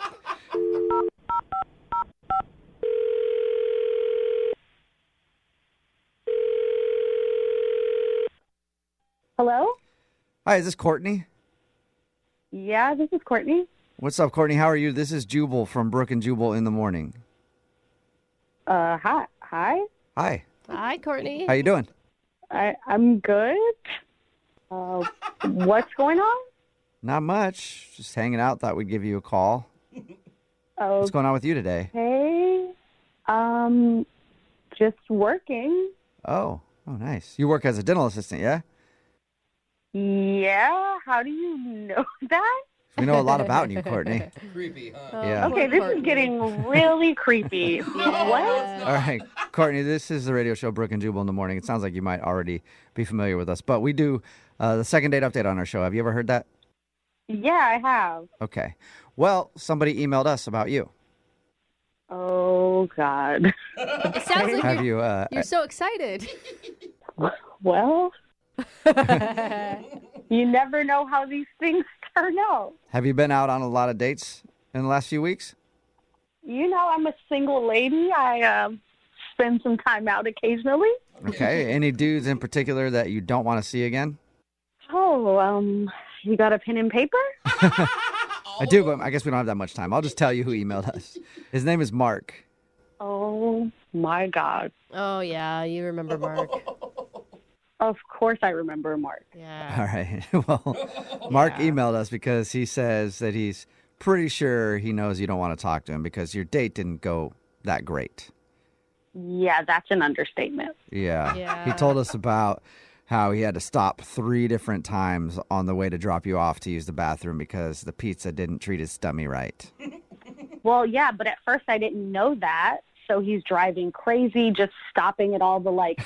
Hello? Hi, is this Courtney? Yeah, this is Courtney. What's up, Courtney? How are you? This is Jubal from Brooke and Jubal in the morning. Hi. Hi. Hi, Courtney. How you doing? I'm good. What's going on? Not much. Just hanging out. Thought we'd give you a call. What's going on with you today? Okay. Just working. Oh, nice. You work as a dental assistant, yeah? Yeah, how do you know that? We know a lot about you, Courtney. Creepy, huh? Yeah. Okay, this is getting really creepy. What? All right, Courtney, this is the radio show Brooke and Jubal in the morning. It sounds like you might already be familiar with us, but we do the second date update on our show. Have you ever heard that? Yeah, I have. Okay. Well, somebody emailed us about you. Oh, God. It sounds like Have you're so excited. Well, you never know how these things turn out. Have you been out on a lot of dates in the last few weeks? You know, I'm a single lady. I spend some time out occasionally. Okay. Any dudes in particular that you don't want to see again? Oh, you got a pen and paper? I do, but I guess we don't have that much time. I'll just tell you who emailed us. His name is Mark. Oh, my God. Oh, yeah, you remember Mark. Of course I remember Mark. Yeah. All right. Well, Mark emailed us because he says that he's pretty sure he knows you don't want to talk to him because your date didn't go that great. Yeah, that's an understatement. Yeah. Yeah. He told us about how he had to stop 3 different times on the way to drop you off to use the bathroom because the pizza didn't treat his stomach right. Well, yeah, but at first I didn't know that. So he's driving crazy, just stopping at all the, like,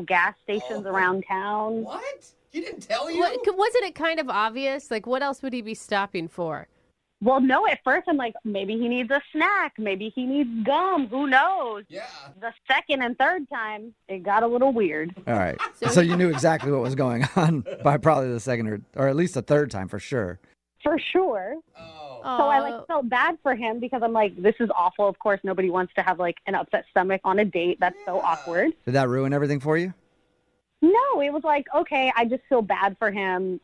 gas stations around town. What? He didn't tell you? Wasn't it kind of obvious? Like, what else would he be stopping for? Well, no, at first I'm like, maybe he needs a snack. Maybe he needs gum. Who knows? Yeah. The second and third time, it got a little weird. All right. So you knew exactly what was going on by probably the second or at least the third time for sure. For sure. Oh. So I felt bad for him because I'm like, this is awful. Of course, nobody wants to have like an upset stomach on a date. That's so awkward. Did that ruin everything for you? No, it was like, okay, I just feel bad for him,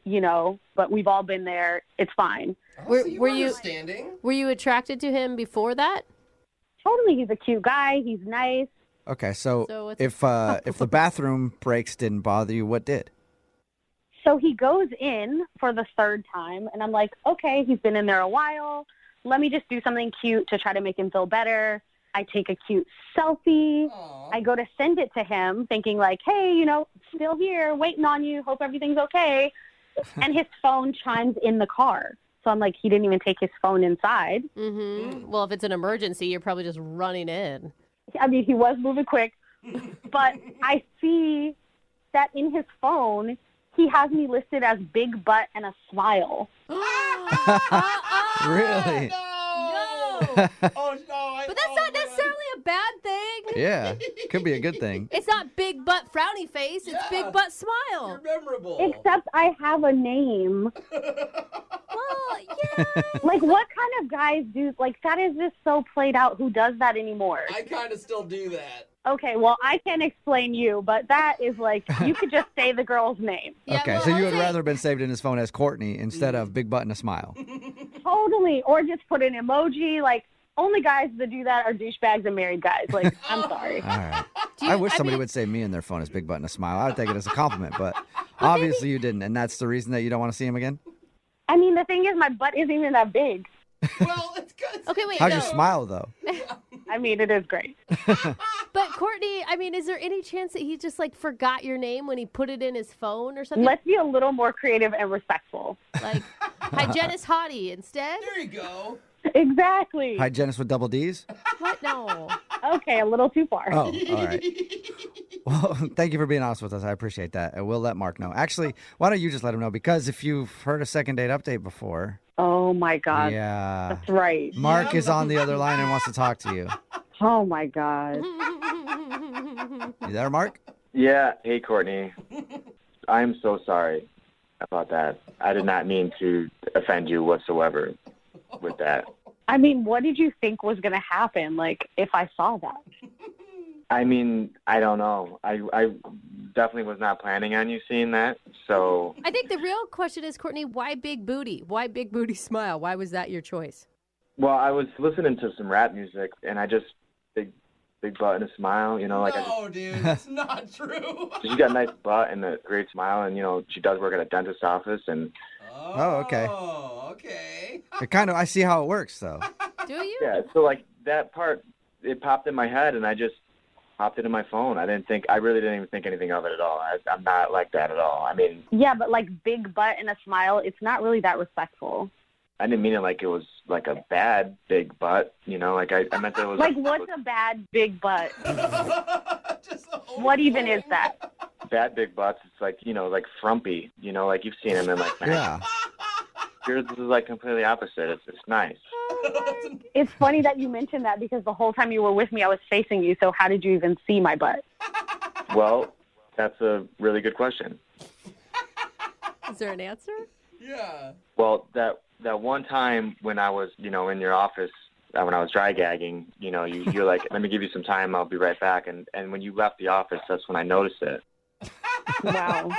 but we've all been there. It's fine. Oh, so were you understanding? Were you attracted to him before that? Totally. He's a cute guy. He's nice. Okay, so if the bathroom breaks didn't bother you, what did? So he goes in for the third time, and I'm like, okay, he's been in there a while. Let me just do something cute to try to make him feel better. I take a cute selfie. Aww. I go to send it to him thinking like, hey, still here, waiting on you. Hope everything's okay. And his phone chimes in the car. So I'm like, he didn't even take his phone inside. Mm-hmm. Well, if it's an emergency, you're probably just running in. I mean, he was moving quick. But I see that in his phone, he has me listed as big butt and a smile. Really? No. Oh, no. But that's not necessarily a bad thing. Yeah, could be a good thing. It's not big butt frowny face. It's big butt smile. You're memorable. Except I have a name. Well, yeah. Like, what kind of guys do, like, that is just so played out. Who does that anymore? I kind of still do that. Okay, well, I can't explain you, but that is like, you could just say the girl's name. Yeah, Okay, well, so you would okay. rather have been saved in his phone as Courtney instead of Big Butt and a Smile. Totally. Or just put an emoji. Like, only guys that do that are douchebags and married guys. Like, I'm sorry. All right. I wish somebody would say me in their phone as Big Butt and a Smile. I would take it as a compliment, but obviously you didn't, and that's the reason that you don't want to see him again? I mean, the thing is, my butt isn't even that big. Well, it's good. Okay, wait. How's no. your smile, though? I mean, it is great. But Courtney, I mean, is there any chance that he just like forgot your name when he put it in his phone or something? Let's be a little more creative and respectful. Like hygienist hottie instead? There you go. Exactly. Hygienist with double D's? What? No. Okay, a little too far. Oh, all right. Well, thank you for being honest with us. I appreciate that. And we'll let Mark know. Actually, why don't you just let him know? Because if you've heard a second date update before. Oh, my God. Yeah. That's right. Mark is on the other line and wants to talk to you. Oh, my God. You there, Mark? Yeah. Hey, Courtney. I'm so sorry about that. I did not mean to offend you whatsoever with that. I mean, what did you think was going to happen, like, if I saw that? I mean, I don't know. I definitely was not planning on you seeing that, so... I think the real question is, Courtney, why big booty? Why big booty smile? Why was that your choice? Well, I was listening to some rap music, and I just... Big butt and a smile, No, dude, that's not true. She's got a nice butt and a great smile, and, she does work at a dentist's office, and... Oh, okay. Oh, okay. I see how it works, though. Do you? Yeah, so, like, that part, it popped in my head, and I just popped it in my phone. I really didn't even think anything of it at all. I'm not like that at all. I mean... Yeah, but, like, big butt and a smile, it's not really that respectful. I didn't mean it like it was, like, a bad big butt, like, I meant that it was... Like, what's a bad big butt? What even is that? Bad big butts, it's like, like frumpy, like you've seen them in, like... Yeah. Yours is, like, completely opposite. It's nice. It's funny that you mentioned that because the whole time you were with me, I was facing you, so how did you even see my butt? Well, that's a really good question. Is there an answer? Yeah. Well, that one time when I was, in your office, when I was dry gagging, you're like, let me give you some time, I'll be right back. And when you left the office, that's when I noticed it. Wow.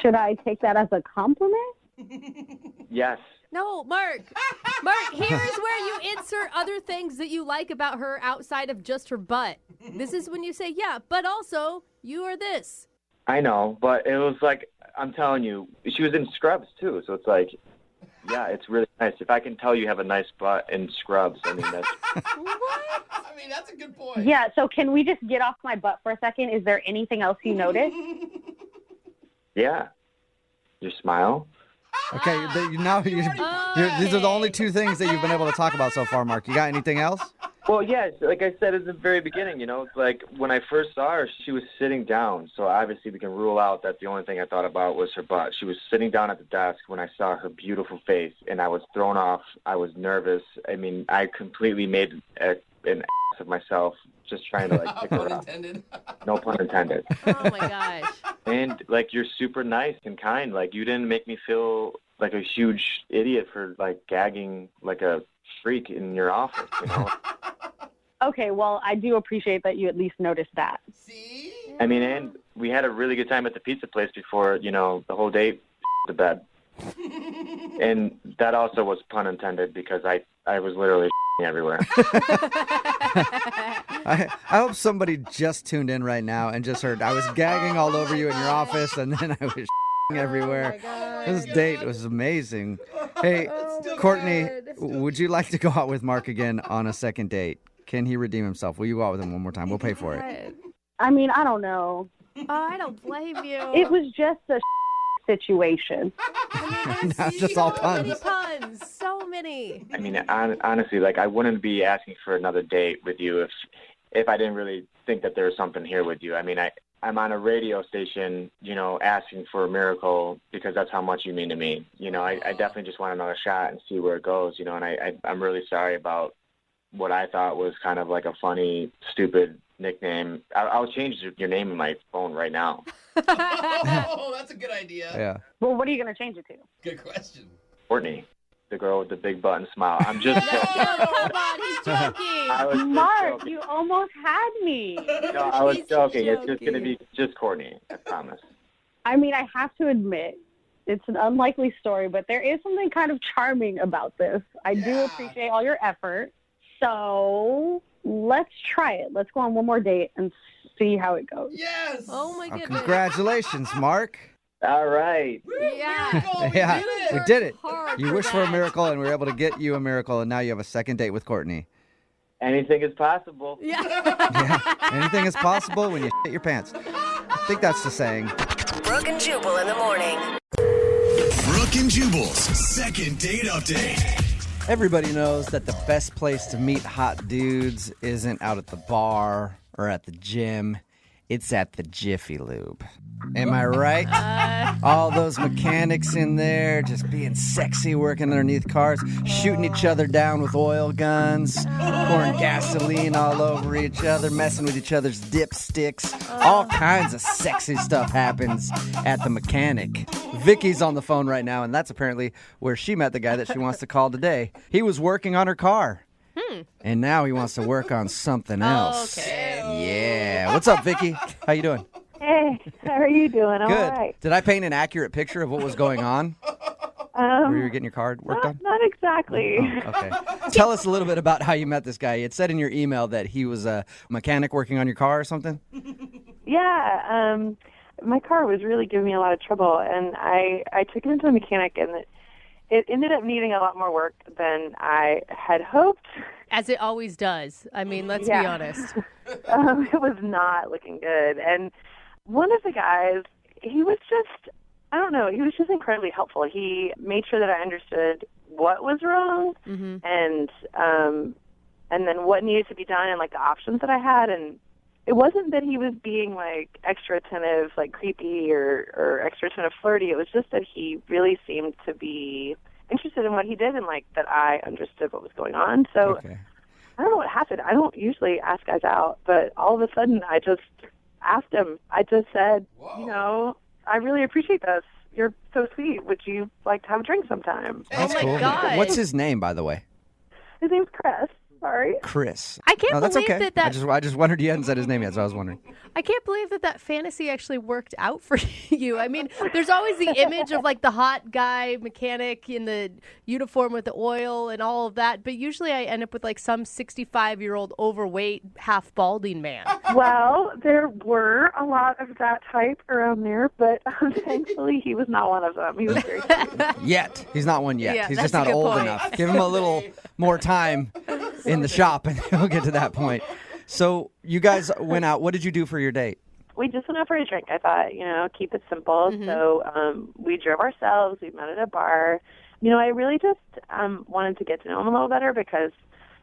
Should I take that as a compliment? Yes. No, Mark. Mark, here's where you insert other things that you like about her outside of just her butt. This is when you say, yeah, but also you are this. I know, but it was like, I'm telling you, she was in scrubs too, so it's like, yeah, it's really nice. If I can tell you have a nice butt in scrubs, I mean, that's... What? I mean, that's a good point. Yeah, so can we just get off my butt for a second? Is there anything else you noticed? Yeah. Your smile. Okay, these are the only two things that you've been able to talk about so far, Mark. You got anything else? Well, yes, like I said at the very beginning, like when I first saw her, she was sitting down. So obviously we can rule out that the only thing I thought about was her butt. She was sitting down at the desk when I saw her beautiful face, and I was thrown off. I was nervous. I mean, I completely made an ass of myself just trying to, like, pick her up. No pun intended. Oh, my gosh. And, like, you're super nice and kind. Like, you didn't make me feel like a huge idiot for, like, gagging like a freak in your office, Okay, well, I do appreciate that you at least noticed that. See? I mean, and we had a really good time at the pizza place before, the whole date to bed. And that also was pun intended because I was literally everywhere. I hope somebody just tuned in right now and just heard I was gagging all over you in your office, and then I was everywhere. This date was amazing. Hey, Courtney, would you like to go out with Mark again on a second date? Can he redeem himself? Will you go out with him one more time? We'll pay for it. I mean, I don't know. Oh, I don't blame you. It was just a situation. Now it's just all puns. So many puns. So many. I mean, honestly, like, I wouldn't be asking for another date with you if I didn't really think that there was something here with you. I mean, I'm on a radio station, asking for a miracle because that's how much you mean to me. I definitely just want another shot and see where it goes, and I'm really sorry about what I thought was kind of like a funny, stupid nickname. I'll change your name in my phone right now. Oh, that's a good idea. Yeah. Well, what are you going to change it to? Good question. Courtney, the girl with the big butt and smile. I'm just joking. Come on, he's joking. I was just Mark, joking. you almost had me. No, I was He's joking. It's just going to joking. be just Courtney. I promise. I mean, I have to admit, it's an unlikely story, but there is something kind of charming about this. I do appreciate all your effort. So let's try it. Let's go on one more date and see how it goes. Yes. Oh, my Oh, goodness. congratulations, Mark. All right. Yeah. Miracle, we Yeah, did it. we did it. Hard You for wished for a that. miracle, and we were able to get you a miracle, and now you have a second date with Courtney. Anything is possible. Yeah. Yeah, anything is possible when you shit your pants. I think that's the saying. Brooke and Jubal in the morning. Brooke and Jubal's second date update. Everybody knows that the best place to meet hot dudes isn't out at the bar or at the gym. It's at the Jiffy Lube. Am I right? All those mechanics in there just being sexy, working underneath cars, shooting each other down with oil guns, pouring gasoline all over each other, messing with each other's dipsticks. All kinds of sexy stuff happens at the mechanic. Vicky's on the phone right now, and that's apparently where she met the guy that she wants to call today. He was working on her car. And now he wants to work on something else. Okay. Yeah. What's up, Vicky? How you doing? Hey, how are you doing? I'm Good. all right. Did I paint an accurate picture of what was going on? Where you were getting your car worked on? Not exactly. Okay. Tell us a little bit about how you met this guy. It said in your email that he was a mechanic working on your car or something? Yeah, my car was really giving me a lot of trouble, and I took it into a mechanic, and it ended up needing a lot more work than I had hoped. As it always does. I mean, let's be honest. It was not looking good. And one of the guys, he was just, I don't know, he was just incredibly helpful. He made sure that I understood what was wrong and then what needed to be done and, like, the options that I had. And it wasn't that he was being, like, extra attentive, like, creepy or extra attentive flirty. It was just that he really seemed to be interested in what he did and, like, that I understood what was going on. So I don't know what happened. I don't usually ask guys out, but all of a sudden I just asked him. I just said, I really appreciate this. You're so sweet. Would you like to have a drink sometime? That's my cool. God. What's his name, by the way? His name's Chris. Sorry. Chris. I can't that's believe okay. that I just wondered you hadn't said his name yet, so I was wondering. I can't believe that fantasy actually worked out for you. I mean, there's always the image of, like, the hot guy mechanic in the uniform with the oil and all of that, but usually I end up with, like, some 65-year-old overweight, half balding man. Well, there were a lot of that type around there, but thankfully he was not one of them. He was very sweet. Yet. He's not one yet. Yeah, He's that's just a not good old point. enough. Give him a little more time in the shop, and he'll get to that point. So you guys went out. What did you do for your date? we just went out for a drink. I thought, keep it simple. So we drove ourselves. We met at a bar. I really just wanted to get to know him a little better because,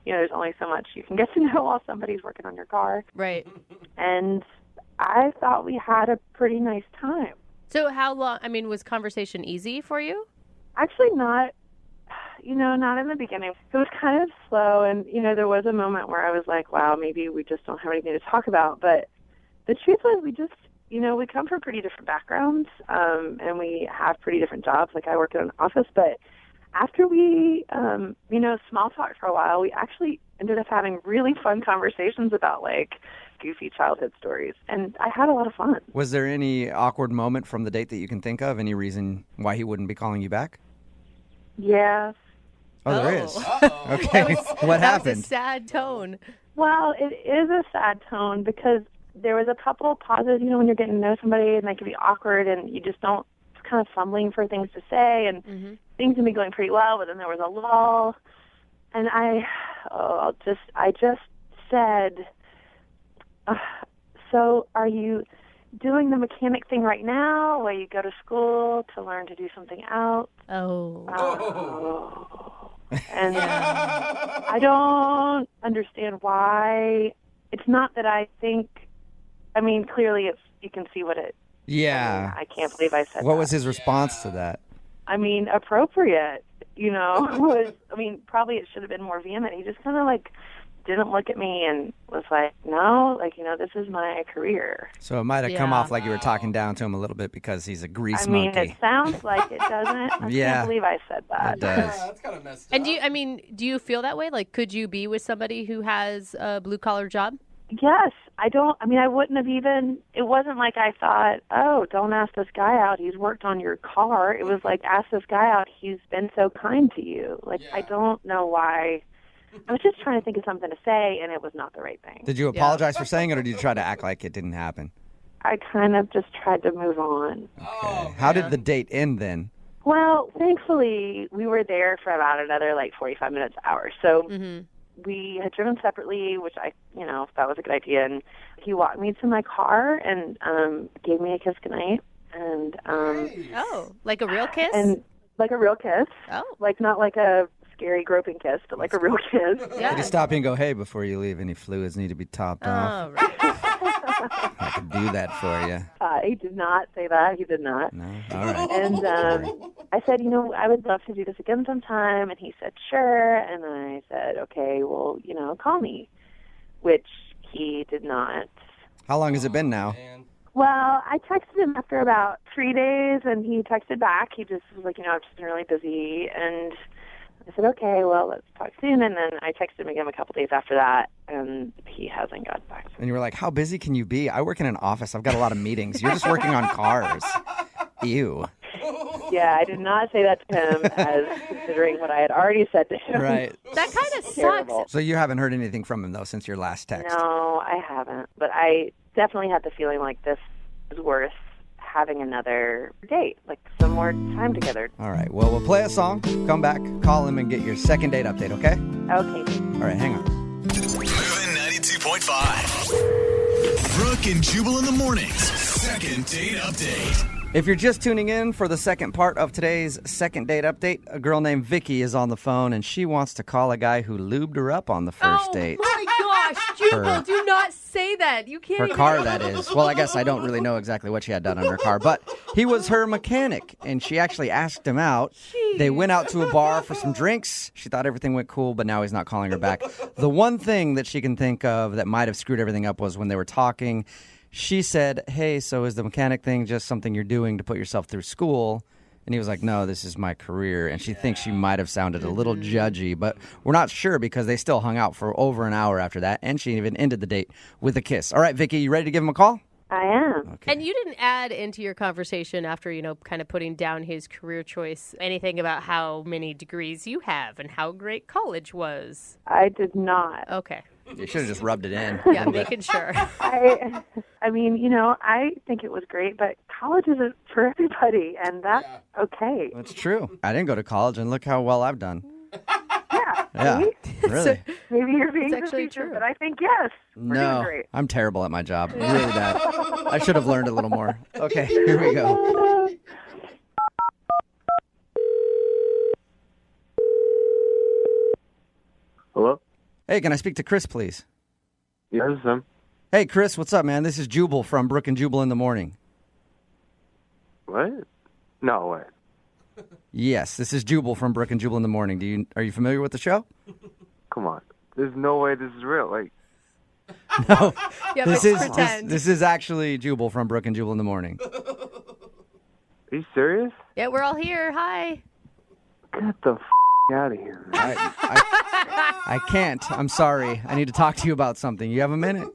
there's only so much you can get to know while somebody's working on your car. Right. And I thought we had a pretty nice time. So how long, was conversation easy for you? Actually not, not in the beginning. It was kind of slow, and, there was a moment where I was like, wow, maybe we just don't have anything to talk about. But the truth was we just, we come from pretty different backgrounds, and we have pretty different jobs. Like, I work in an office, but after we, small talked for a while, we actually ended up having really fun conversations about, like, goofy childhood stories, and I had a lot of fun. Was there any awkward moment from the date that you can think of? Any reason why he wouldn't be calling you back? Yes. Oh, there is. Uh-oh. Okay. What happened? That was a sad tone. Well, it is a sad tone because there was a couple of pauses, when you're getting to know somebody and they can be awkward and you just don't, it's kind of fumbling for things to say, and things can be going pretty well, but then there was a lull, and I just said, so are you doing the mechanic thing right now while you go to school to learn to do something else? And I don't understand why. It's not that I think, clearly you can see what it. Yeah. I can't believe I said What that. was his response to that? Appropriate, probably it should have been more vehement. He just kind of didn't look at me and was like, no, this is my career. So it might have come off like you were talking down to him a little bit because he's a grease it monkey. sounds like it doesn't. I can't believe I said that. It does. That's kind of messed up. And do you feel that way? Like, could you be with somebody who has a blue-collar job? Yes. I wouldn't have even, it wasn't like I thought, oh, don't ask this guy out. He's worked on your car. It was like, ask this guy out. He's been so kind to you. I don't know why. I was just trying to think of something to say, and it was not the right thing. Did you apologize for saying it, or did you try to act like it didn't happen? I kind of just tried to move on. Okay. How did the date end then? Well, thankfully, we were there for about another 45 minutes, hour. So we had driven separately, which I thought was a good idea. And he walked me to my car and gave me a kiss goodnight. And like a real kiss? And like a real kiss. Oh. Not like a scary groping kiss, but like a real kiss. Did he stop you and go, hey, before you leave, any fluids need to be topped off? Right. I could do that for you. He did not say that. He did not. No? All right. And I said, I would love to do this again sometime. And he said, sure. And I said, okay, well, call me, which he did not. How long has it been now? Man. Well, I texted him after about 3 days, and he texted back. He just was like, I've just been really busy. And I said, okay, well, let's talk soon. And then I texted him again a couple days after that, and he hasn't gotten back to me. And you were like, how busy can you be? I work in an office. I've got a lot of meetings. You're just working on cars. Ew. Yeah, I did not say that to him as considering what I had already said to him. Right. That kind of Terrible. sucks. So you haven't heard anything from him, though, since your last text? No, I haven't. But I definitely had the feeling like this is worth having another date, some more time together. All right. Well, we'll play a song, come back, call him, and get your second date update, okay? Okay. All right, hang on. Moving 92.5. Brooke and Jubal in the mornings. Second date update. If you're just tuning in for the second part of today's second date update, a girl named Vicky is on the phone, and she wants to call a guy who lubed her up on the first date. Oh, my gosh. Jubal, do not say that. You can't Her even... car, that is. Well, I guess I don't really know exactly what she had done on her car, but he was her mechanic, and she actually asked him out. Jeez. They went out to a bar for some drinks. She thought everything went cool, but now he's not calling her back. The one thing that she can think of that might have screwed everything up was when they were talking. She said, hey, so is the mechanic thing just something you're doing to put yourself through school? And he was like, no, this is my career. And she thinks she might have sounded a little judgy, but we're not sure because they still hung out for over an hour after that. And she even ended the date with a kiss. All right, Vicky, you ready to give him a call? I am. Okay. And you didn't add into your conversation after, kind of putting down his career choice, anything about how many degrees you have and how great college was. I did not. Okay. You should have just rubbed it in. Yeah, making sure. I think it was great, but college isn't for everybody, and that's okay. That's true. I didn't go to college, and look how well I've done. Yeah. Yeah, really. Maybe you're being It's actually facetious, true. but I think yes. We're doing No, great. I'm terrible at my job. Really bad. I should have learned a little more. Okay, here we go. Hello? Hey, can I speak to Chris, please? Yeah, this is him. Hey, Chris, what's up, man? This is Jubal from Brooke and Jubal in the morning. What? No way. Yes, this is Jubal from Brooke and Jubal in the morning. Are you familiar with the show? Come on. There's no way this is real. Like, No. Yeah, this but is pretend. this is actually Jubal from Brooke and Jubal in the morning. are you serious? Yeah, we're all here. Hi. Get the out of here, man. I can't. I'm sorry. I need to talk to you about something. You have a minute?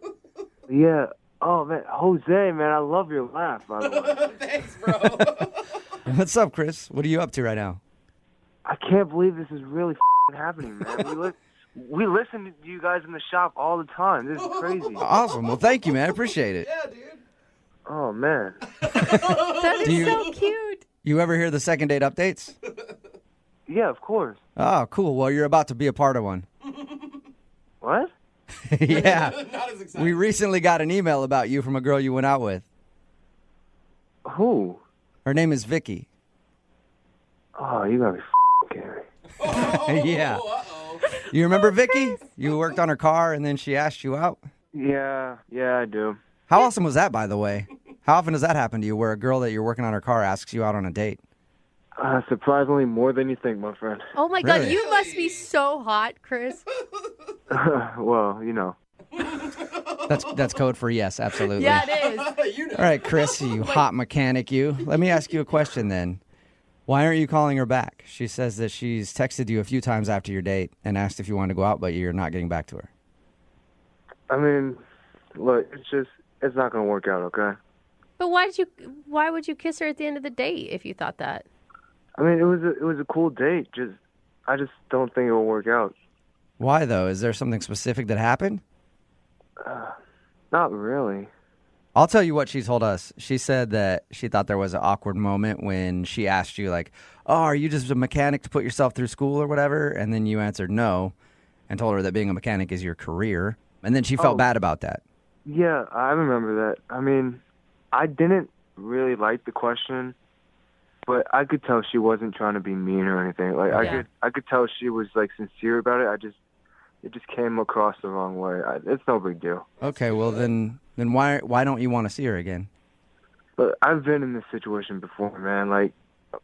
Yeah. Oh, man. Jose, man, I love your laugh, by the way. Thanks, bro. What's up, Chris? What are you up to right now? I can't believe this is really happening, man. We listen to you guys in the shop all the time. This is crazy. Awesome. Well, thank you, man. I appreciate it. Yeah, dude. Oh, man. That is so cute. You ever hear the second date updates? Yeah, of course. Oh, cool. Well, you're about to be a part of one. What? Yeah. Not as exciting. We recently got an email about you from a girl you went out with. Who? Her name is Vicky. Oh, you gotta be kidding me. Yeah. Uh-oh. You remember Vicky? You worked on her car and then she asked you out? Yeah, I do. How awesome was that, by the way? How often does that happen to you where a girl that you're working on her car asks you out on a date? Surprisingly, more than you think, my friend. Oh my God, Really? you must be so hot, Chris. Well, you know. That's code for yes, absolutely. Yeah, it is. You know. All right, Chris, you hot mechanic, you. Let me ask you a question then. Why aren't you calling her back? She says that she's texted you a few times after your date and asked if you wanted to go out, but you're not getting back to her. I mean, look, it's not gonna work out, okay? But why would you kiss her at the end of the date if you thought that? I mean, it was a cool date. I just don't think it'll work out. Why, though? Is there something specific that happened? Not really. I'll tell you what she told us. She said that she thought there was an awkward moment when she asked you, like, oh, are you just a mechanic to put yourself through school or whatever? And then you answered no and told her that being a mechanic is your career. And then she felt bad about that. Yeah, I remember that. I mean, I didn't really like the question, but I could tell she wasn't trying to be mean or anything. Like I could tell she was like sincere about it. It just came across the wrong way. It's no big deal. Okay, well then why don't you want to see her again? But I've been in this situation before, man. Like,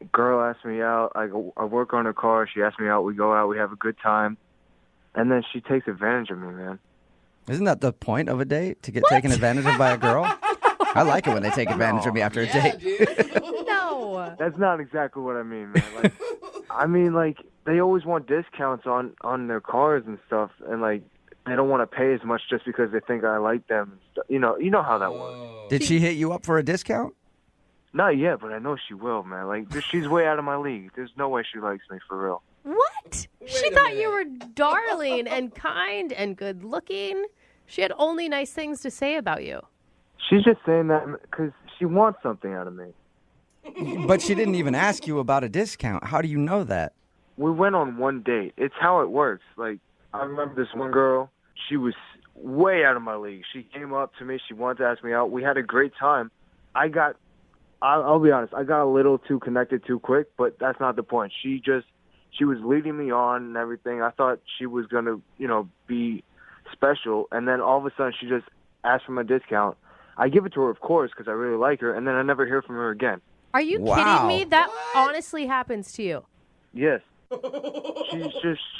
a girl asked me out. I work on her car. She asked me out. We go out. We have a good time. And then she takes advantage of me, man. Isn't that the point of a date? To get taken advantage of by a girl? I like it when they take advantage of me after a date. No. That's not exactly what I mean, man. Like, I mean, like, they always want discounts on their cars and stuff, and like they don't want to pay as much just because they think I like them. You know how that works. Did she hit you up for a discount? Not yet, but I know she will, man. Like, she's way out of my league. There's no way she likes me for real. What? She thought you were darling and kind and good looking. She had only nice things to say about you. She's just saying that because she wants something out of me. But she didn't even ask you about a discount. How do you know that? We went on one date. It's how it works. Like, I remember this one girl. She was way out of my league. She came up to me. She wanted to ask me out. We had a great time. I'll be honest, I got a little too connected too quick, but that's not the point. She was leading me on and everything. I thought she was going to, be special. And then all of a sudden she just asked for my discount. I give it to her, of course, because I really like her. And then I never hear from her again. Are you Wow. kidding me? That honestly happens to you. Yes.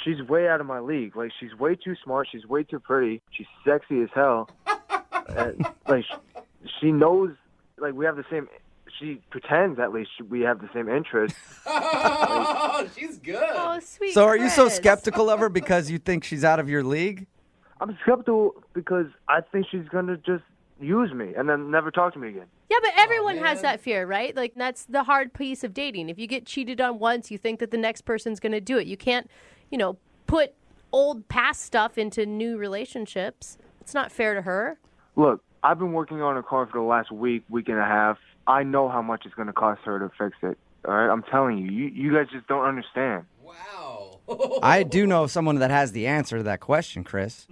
She's way out of my league. Like, she's way too smart. She's way too pretty. She's sexy as hell. Like, she knows, like, we have the same, she pretends at least we have the same interests. Oh, she's good. Oh, sweet. So are you so Chris. skeptical of her because you think she's out of your league? I'm skeptical because I think she's going to just use me and then never talk to me again. Yeah, but everyone has that fear, right? Like, that's the hard piece of dating. If you get cheated on once, you think that the next person's going to do it. You can't, put old past stuff into new relationships. It's not fair to her. Look, I've been working on her car for the last week and a half. I know how much it's going to cost her to fix it. All right? I'm telling you. You guys just don't understand. Wow. I do know someone that has the answer to that question, Chris.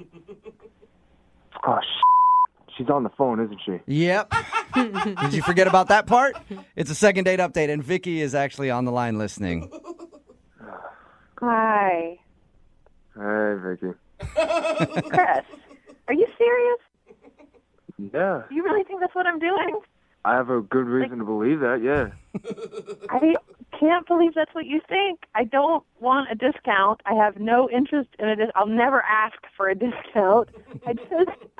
Oh, she's on the phone, isn't she? Yep. Did you forget about that part? It's a second date update, and Vicky is actually on the line listening. Hi. Hey, Vicky. Chris, are you serious? Yeah, Do you really think that's what I'm doing? I have a good reason to believe that, yeah. I can't believe that's what you think. I don't want a discount. I have no interest in a I'll never ask for a discount. I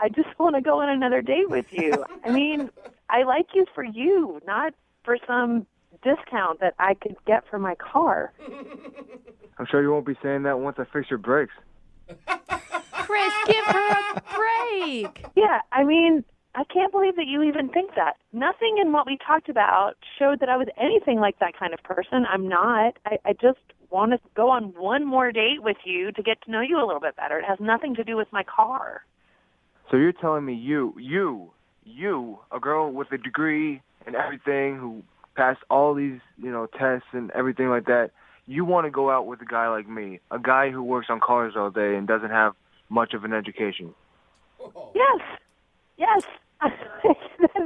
just want to go on another date with you. I mean, I like you for you, not for some discount that I could get for my car. I'm sure you won't be saying that once I fix your brakes. Chris, give her a break. Yeah, I mean, I can't believe that you even think that. Nothing in what we talked about showed that I was anything like that kind of person. I'm not. I just want to go on one more date with you to get to know you a little bit better. It has nothing to do with my car. So you're telling me you, a girl with a degree and everything who passed all these, tests and everything like that, you want to go out with a guy like me, a guy who works on cars all day and doesn't have much of an education? Yes.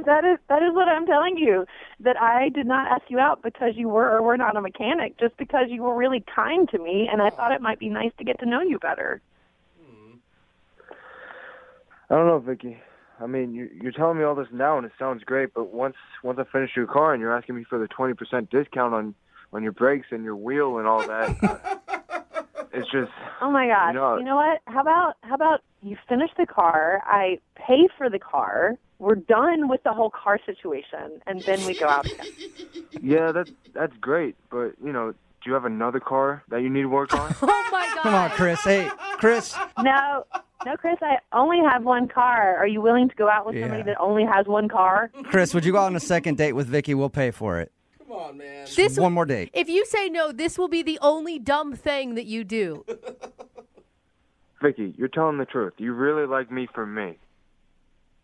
that is what I'm telling you. That I did not ask you out because you were or were not a mechanic, just because you were really kind to me, and I thought it might be nice to get to know you better. I don't know, Vicky. I mean, you're telling me all this now, and it sounds great, but once I finish your car and you're asking me for the 20% discount on your brakes and your wheel and all that, it's just... Oh, my gosh. You know what? How about you finish the car, I pay for the car, we're done with the whole car situation, and then we go out again. Yeah, that's great, but, do you have another car that you need work on? Oh, my God. Come on, Chris. Hey, Chris. No, Chris, I only have one car. Are you willing to go out with somebody that only has one car? Chris, would you go on a second date with Vicky? We'll pay for it. Come on, man. One more date. If you say no, this will be the only dumb thing that you do. Vicky, you're telling the truth. You really like me for me.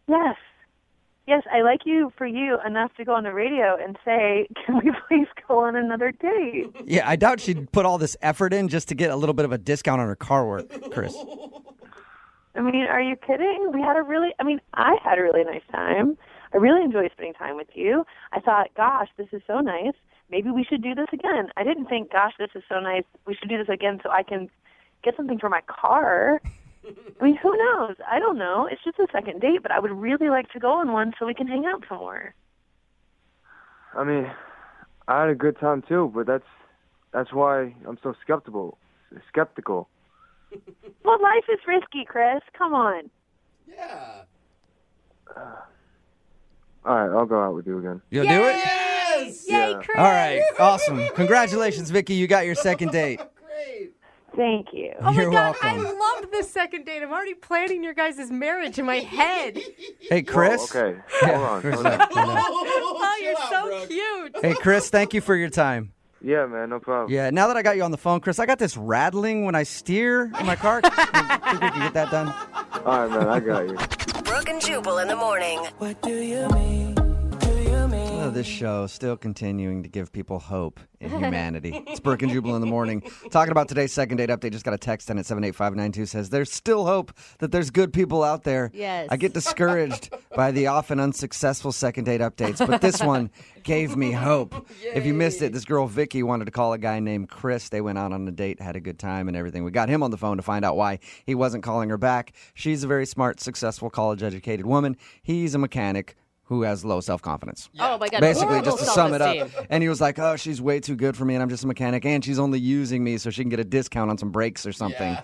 Yes. Yes, I like you for you enough to go on the radio and say, can we please go on another date? Yeah, I doubt she'd put all this effort in just to get a little bit of a discount on her car work, Chris. I mean, are you kidding? I had a really nice time. I really enjoyed spending time with you. I thought, gosh, this is so nice. Maybe we should do this again. I didn't think, gosh, this is so nice. We should do this again so I can get something for my car. I mean, who knows? I don't know. It's just a second date, but I would really like to go on one so we can hang out some more. I mean, I had a good time too, but that's why I'm so skeptical. Well, life is risky, Chris. Come on. Yeah. All right, I'll go out with you again. You'll do it? Yes! Yay, Chris! All right, awesome. Congratulations, Vicky. You got your second date. Great. Thank you. Oh, my You're God. welcome. I love this second date. I'm already planning your guys' marriage in my head. Hey, Chris. Whoa, okay, hold on. Oh, you're so cute. Hey, Chris, thank you for your time. Yeah, man, no problem. Yeah, now that I got you on the phone, Chris, I got this rattling when I steer in my car. Think we can get that done? All right, man, I got you. Brooke and Jubal in the morning. What do you mean? Oh, this show still continuing to give people hope in humanity. It's Brooke and Jubal in the morning. Talking about today's second date update. Just got a text in at 78592 says, there's still hope that there's good people out there. Yes. I get discouraged by the often unsuccessful second date updates, but this one gave me hope. If you missed it, this girl Vicky wanted to call a guy named Chris. They went out on a date, had a good time and everything. We got him on the phone to find out why he wasn't calling her back. She's a very smart, successful, college-educated woman. He's a mechanic who has low self-confidence. Oh, my God. Basically, Horrible just to sum it up. self-esteem. And he was like, oh, she's way too good for me, and I'm just a mechanic, and she's only using me so she can get a discount on some brakes or something.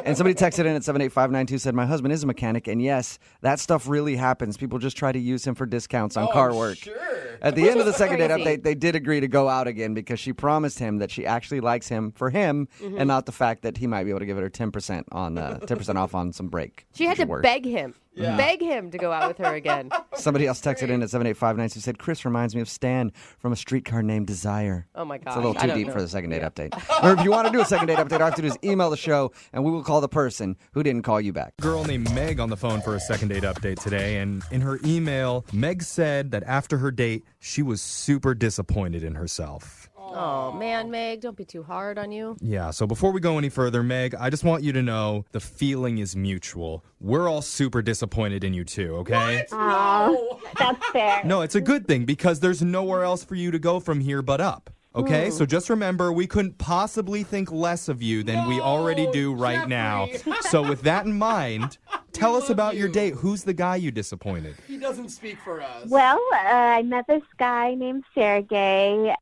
And somebody texted in at 78592, said, my husband is a mechanic, and yes, that stuff really happens. People just try to use him for discounts on car work. Sure. At the end of the is second date crazy. update, they did agree to go out again because she promised him that she actually likes him for him and not the fact that he might be able to give her 10% on 10% off on some brake. She had to work. beg him. Yeah. Beg him to go out with her again. Somebody else texted in at 78592 said, Chris reminds me of Stan from A Streetcar Named Desire. Oh, my God. It's a little too deep for the second date update. Or if you want to do a second date update, all you have to do is email the show, and we will call the person who didn't call you back. Girl named Meg on the phone for a second date update today, and in her email, Meg said that after her date, she was super disappointed in herself. Oh, man, Meg, don't be too hard on you. Yeah, so before we go any further, Meg, I just want you to know the feeling is mutual. We're all super disappointed in you too, okay? No. That's fair. No, it's a good thing because there's nowhere else for you to go from here but up. Okay, so just remember, we couldn't possibly think less of you than we already do right now. So with that in mind, tell us about your date. Who's the guy you disappointed? He doesn't speak for us. Well, I met this guy named Sergey.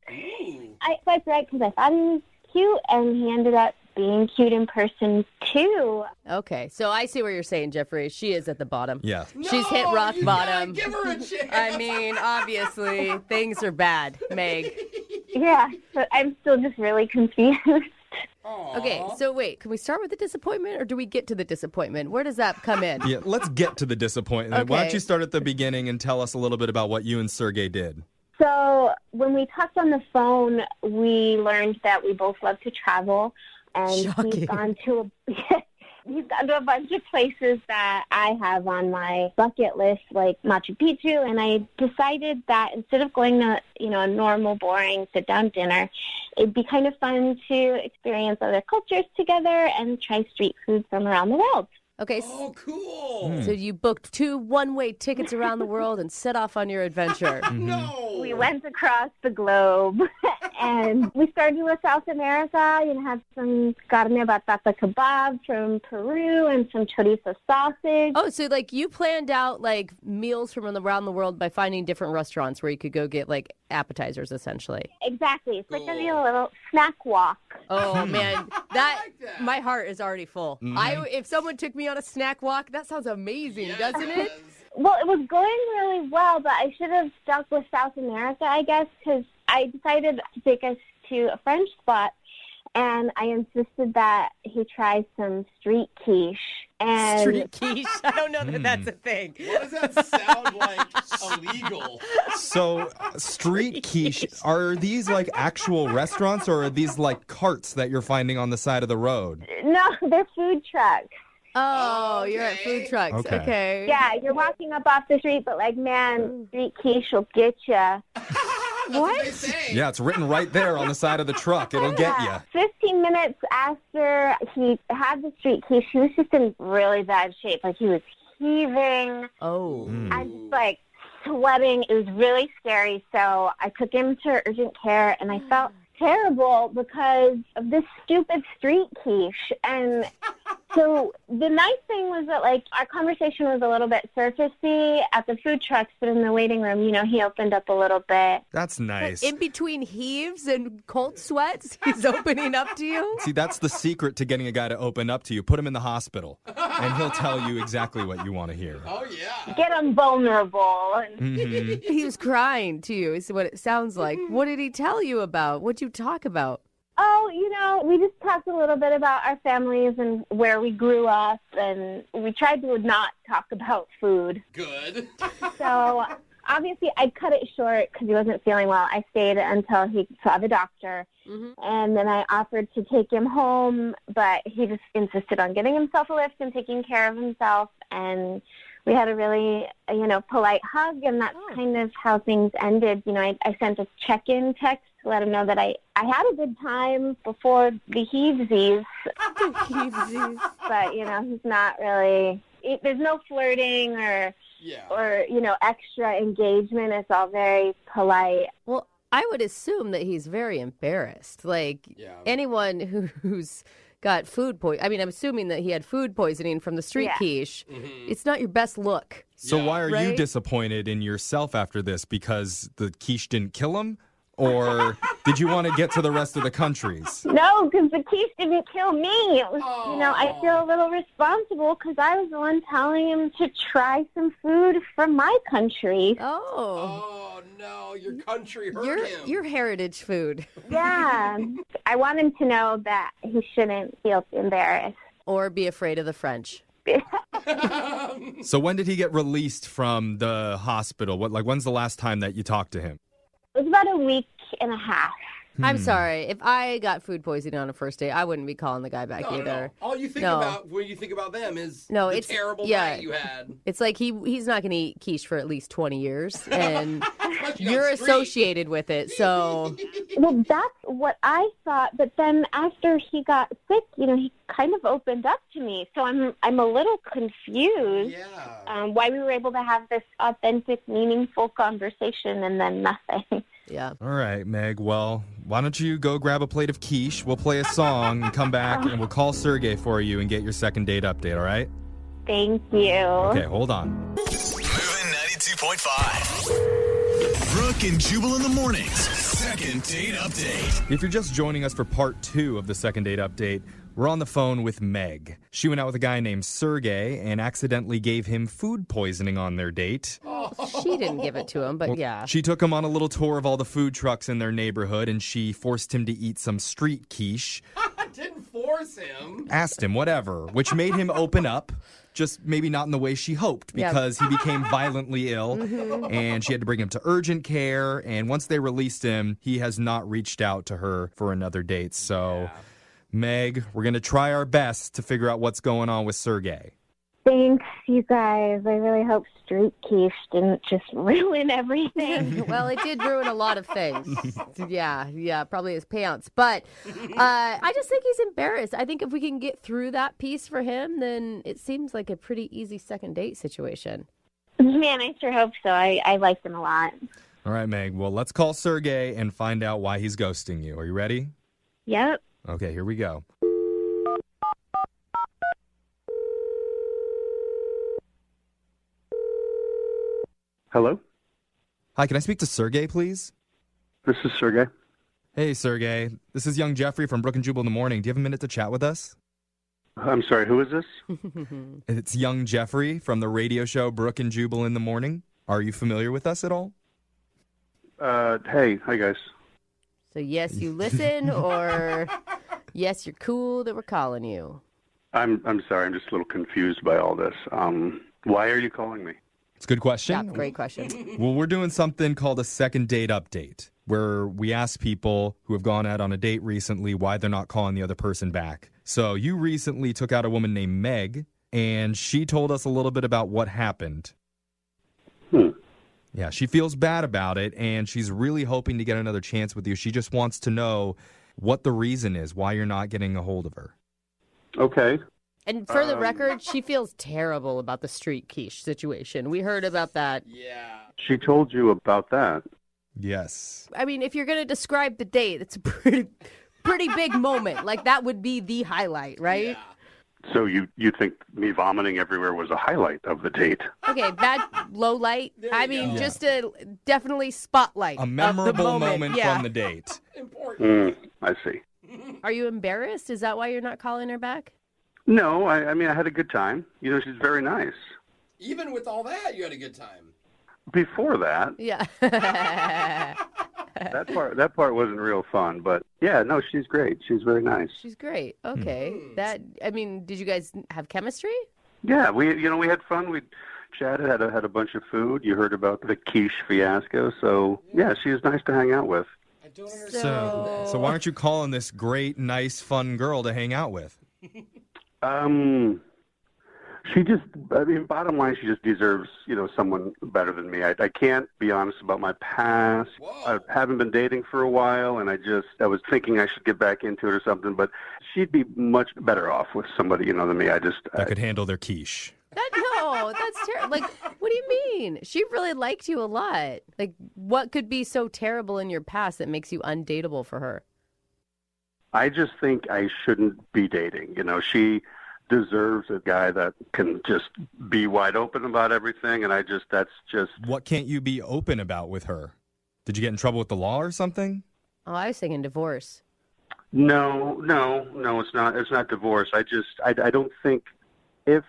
I swiped right because I thought he was cute, and he ended up being cute in person, too. Okay, so I see what you're saying, Jeffrey. She is at the bottom. Yeah. She's hit rock bottom. Give her a chance. I mean, obviously, things are bad, Meg. Yeah, but I'm still just really confused. Okay, so wait, can we start with the disappointment or do we get to the disappointment? Where does that come in? Yeah, let's get to the disappointment. Why don't Okay. you start at the beginning and tell us a little bit about what you and Sergey did? So when we talked on the phone, we learned that we both love to travel, and Shocking. he's gone to a bunch of places that I have on my bucket list, like Machu Picchu, and I decided that instead of going to, a normal, boring sit-down dinner, it'd be kind of fun to experience other cultures together and try street food from around the world. Okay. Oh, cool. So you booked 2 one-way tickets around the world and set off on your adventure. No. We went across the globe, and we started with South America. Had some carne batata kebab from Peru and some chorizo sausage. Oh, so you planned out meals from around the world by finding different restaurants where you could go get appetizers, essentially. Exactly. It's like a little snack walk. Oh man, my heart is already full. If someone took me on a snack walk, that sounds amazing, doesn't it? Well, it was going really well, but I should have stuck with South America, I guess, because I decided to take us to a French spot, and I insisted that he try some street quiche. And Street quiche? I don't know that that's a thing. What does that sound like? Illegal. So, street quiche, are these actual restaurants or are these carts that you're finding on the side of the road? No, they're food trucks. Oh, you're at food trucks. Okay. Yeah, you're walking up off the street, but street quiche will get you. What? Yeah, it's written right there on the side of the truck. It'll get you. 15 minutes after he had the street quiche, he was just in really bad shape. He was heaving. Oh. I'm just sweating. It was really scary. So I took him to urgent care, and I felt terrible because of this stupid street quiche. And so the nice thing was that our conversation was a little bit surfacey at the food trucks, but in the waiting room, he opened up a little bit. That's nice. In between heaves and cold sweats, he's opening up to you? See, that's the secret to getting a guy to open up to you. Put him in the hospital, and he'll tell you exactly what you want to hear. Oh, yeah. Get him vulnerable. He was crying to you, is what it sounds like. What did he tell you about? What'd you talk about? Oh, we just talked a little bit about our families and where we grew up, and we tried to not talk about food. Good. So, obviously, I cut it short because he wasn't feeling well. I stayed until he saw the doctor, and then I offered to take him home, but he just insisted on getting himself a lift and taking care of himself, and we had a really, polite hug, and that's kind of how things ended. I sent a check-in text to let him know that I had a good time before the heavesies. But, he's not really, there's no flirting or extra engagement. It's all very polite. Well, I would assume that he's very embarrassed. Anyone who's got food poisoning. I mean, I'm assuming that he had food poisoning from the street quiche. It's not your best look. So why are you Right? disappointed in yourself after this? Because the quiche didn't kill him? Or did you want to get to the rest of the countries? No, because the quiche didn't kill me. It was, I feel a little responsible because I was the one telling him to try some food from my country. Oh, no. Your country hurt him. Your heritage food. Yeah. I want him to know that he shouldn't feel embarrassed. Or be afraid of the French. So when did he get released from the hospital? When's the last time that you talked to him? It was about a week and a half. I'm sorry. If I got food poisoning on a first date, I wouldn't be calling the guy back either. No. All you think about when you think about them is the terrible night you had. It's like he's not going to eat quiche for at least 20 years, and you're associated with it, so... Well, that's what I thought, but then after he got sick, he kind of opened up to me, so I'm a little confused why we were able to have this authentic, meaningful conversation and then nothing. Yeah. All right, Meg. Well, why don't you go grab a plate of quiche? We'll play a song and come back, and we'll call Sergey for you and get your second date update, all right? Thank you. Okay, hold on. Moving 92.5. Brooke and Jubal in the mornings. Second date update. If you're just joining us for part 2 of the second date update, we're on the phone with Meg. She went out with a guy named Sergey and accidentally gave him food poisoning on their date. She didn't give it to him, but yeah. She took him on a little tour of all the food trucks in their neighborhood, and she forced him to eat some street quiche. Didn't force him. Asked him, whatever, which made him open up. Just maybe not in the way she hoped, because he became violently ill, and she had to bring him to urgent care. And once they released him, he has not reached out to her for another date. So, Meg, we're going to try our best to figure out what's going on with Sergey. Thanks, you guys. I really hope street quiche didn't just ruin everything. Well, it did ruin a lot of things. Yeah, probably his pants. But I just think he's embarrassed. I think if we can get through that piece for him, then it seems like a pretty easy second date situation. Man, I sure hope so. I liked him a lot. All right, Meg. Well, let's call Sergey and find out why he's ghosting you. Are you ready? Yep. Okay, here we go. Hello? Hi, can I speak to Sergey, please? This is Sergey. Hey, Sergey. This is young Jeffrey from Brooke and Jubal in the morning. Do you have a minute to chat with us? I'm sorry, who is this? It's young Jeffrey from the radio show Brooke and Jubal in the morning. Are you familiar with us at all? Hey, hi guys. So yes, you listen, or yes, you're cool that we're calling you. I'm sorry, I'm just a little confused by all this. Why are you calling me? It's a good question. Yeah, great question. Well, we're doing something called a second date update, where we ask people who have gone out on a date recently why they're not calling the other person back. So you recently took out a woman named Meg, and she told us a little bit about what happened. Yeah, she feels bad about it, and she's really hoping to get another chance with you. She just wants to know what the reason is, why you're not getting a hold of her. Okay. And for the record, she feels terrible about the street quiche situation. We heard about that. Yeah. She told you about that? Yes. I mean, if you're going to describe the date, it's a pretty big moment. Like, that would be the highlight, right? Yeah. So you think me vomiting everywhere was a highlight of the date? Okay, bad low light. I mean, just a definitely spotlight. A memorable moment yeah. from the date. Important. I see. Are you embarrassed? Is that why you're not calling her back? No, I mean, I had a good time. She's very nice. Even with all that, you had a good time. Before that, Yeah. that part wasn't real fun, but yeah, no, she's great. She's very nice. She's great. Okay. Did you guys have chemistry? Yeah, we had fun. We chatted, had a bunch of food. You heard about the quiche fiasco, so yeah, she was nice to hang out with. I don't understand. So why aren't you calling this great, nice, fun girl to hang out with? Bottom line, she just deserves, someone better than me. I can't be honest about my past. I haven't been dating for a while, and I was thinking I should get back into it or something, but she'd be much better off with somebody, than me. That could handle their quiche. No, that's terrible. Like, what do you mean? She really liked you a lot. Like, what could be so terrible in your past that makes you undateable for her? I just think I shouldn't be dating. She deserves a guy that can just be wide open about everything, and that's just... What can't you be open about with her? Did you get in trouble with the law or something? Oh, I was thinking divorce. No, it's not. It's not divorce. I don't think... If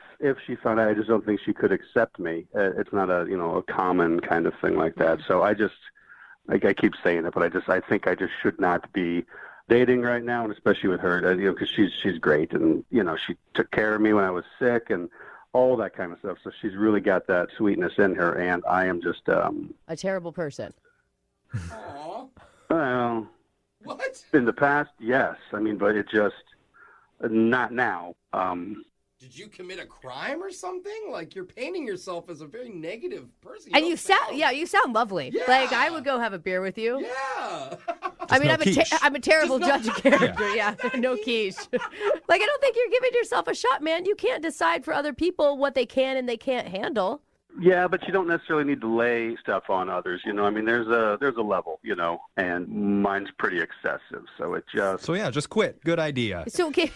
she found out, I just don't think she could accept me. It's not a common kind of thing like that. So I keep saying it, but I think I just should not be dating right now, and especially with her, because she's great, and she took care of me when I was sick and all that kind of stuff. So she's really got that sweetness in her, and I am just a terrible person. Aww. Well, What? In the past, yes. I mean, but it just not now. Did you commit a crime or something? Like, you're painting yourself as a very negative person. And you sound lovely. Yeah. Like, I would go have a beer with you. Yeah. I mean, no I'm a terrible judge of character. Yeah, no quiche. Like, I don't think you're giving yourself a shot, man. You can't decide for other people what they can and they can't handle. Yeah, but you don't necessarily need to lay stuff on others. I mean, there's a level, and mine's pretty excessive. So it just. So yeah, just quit. Good idea. So okay.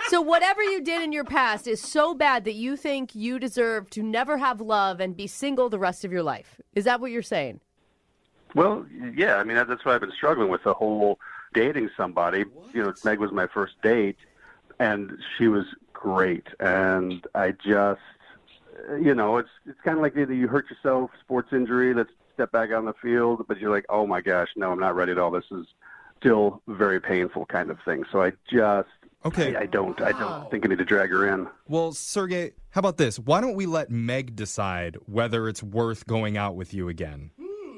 So whatever you did in your past is so bad that you think you deserve to never have love and be single the rest of your life. Is that what you're saying? Well, yeah. I mean, that's what I've been struggling with, the whole dating somebody. What? Meg was my first date, and she was great. And I just, it's kind of like either you hurt yourself, sports injury, let's step back on the field, but you're like, oh my gosh, no, I'm not ready at all. This is still very painful kind of thing. So I just. Okay. I don't think I need to drag her in. Well, Sergey, how about this? Why don't we let Meg decide whether it's worth going out with you again?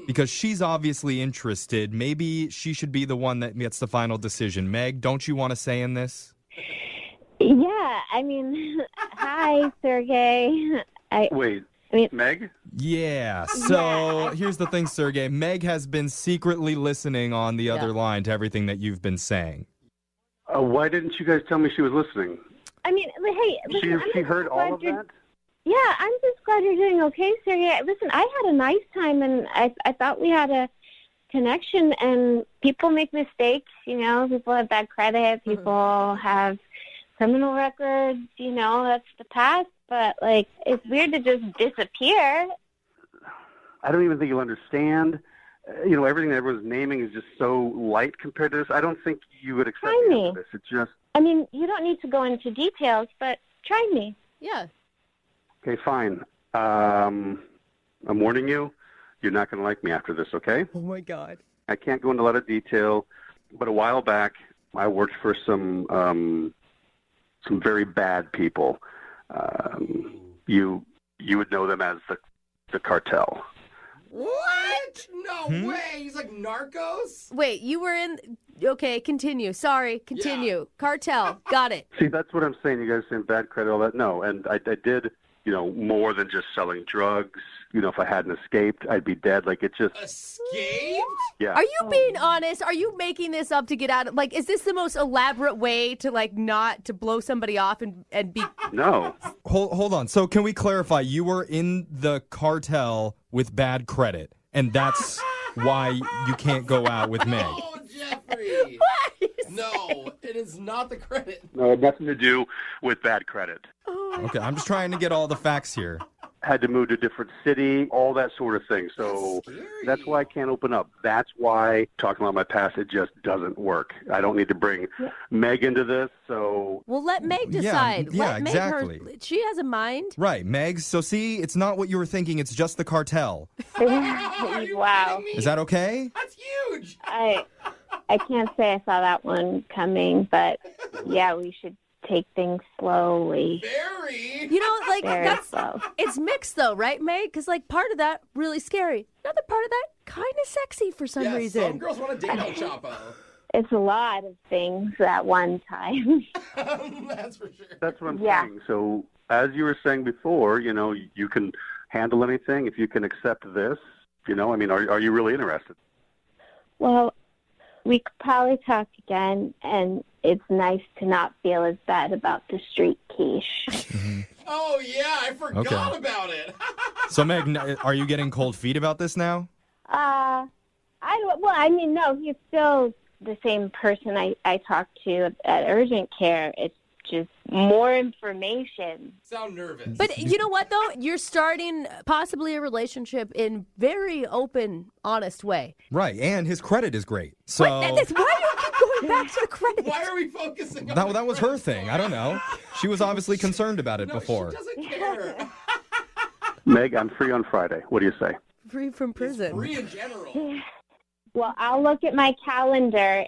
Because she's obviously interested. Maybe she should be the one that gets the final decision. Meg, don't you want to say in this? Yeah, I mean, hi, Sergey. Meg? Yeah. So here's the thing, Sergey. Meg has been secretly listening on the other line to everything that you've been saying. Why didn't you guys tell me she was listening? I mean, hey, listen, She heard all of that? Yeah, I'm just glad you're doing okay, Sergey. Listen, I had a nice time, and I thought we had a connection, and people make mistakes, People have bad credit. People have criminal records, that's the past. But, it's weird to just disappear. I don't even think you'll understand. Everything that everyone's naming is just so light compared to this. I don't think you would accept me for this. It's just... I mean, you don't need to go into details, but try me. Yeah. Okay, fine. I'm warning you. You're not going to like me after this, okay? Oh, my God. I can't go into a lot of detail, but a while back, I worked for some very bad people. You would know them as the cartel. What? No way. He's like Narcos? Wait, you were in... Okay, continue. Sorry, continue. Yeah. Cartel. Got it. See, that's what I'm saying. You guys saying bad credit, all that. No, and I did, more than just selling drugs. If I hadn't escaped, I'd be dead. Like, it just... Escaped? Yeah. Are you being honest? Are you making this up to get out of... is this the most elaborate way to, not to blow somebody off and be... No. Hold on. So can we clarify? You were in the cartel with bad credit, and that's why you can't go out with Meg. Oh, Jeffrey. No, it is not the credit. No, it had nothing to do with bad credit. Okay, I'm just trying to get all the facts here. Had to move to a different city, all that sort of thing. So that's why I can't open up. That's why talking about my past, it just doesn't work. I don't need to bring Meg into this, so... Well, let Meg decide. Yeah, let Meg exactly. She has a mind. Right, Meg. So see, it's not what you were thinking. It's just the cartel. Wow. Is that okay? That's huge. I can't say I saw that one coming, but yeah, we should take things slowly. Very. Very slow. It's mixed though, right, Meg? Because part of that really scary. Another part of that kind of sexy for some reason. Some girls want to date El Chapo. It's a lot of things at one time. That's for sure. That's what I'm saying. So as you were saying before, you can handle anything if you can accept this. Are you really interested? Well, we could probably talk again, and it's nice to not feel as bad about the street quiche. Oh, yeah, I forgot about it. So, Meg, are you getting cold feet about this now? No, he's still the same person I talked to at urgent care. It's just more information. Sound nervous. But you know what, though? You're starting possibly a relationship in very open, honest way. Right, and his credit is great. So why do you keep going back to the credit? Why are we focusing on that was her thing. I don't know. She was obviously concerned about it before. She doesn't care. Meg, I'm free on Friday. What do you say? Free from prison. Free in general. Well, I'll look at my calendar.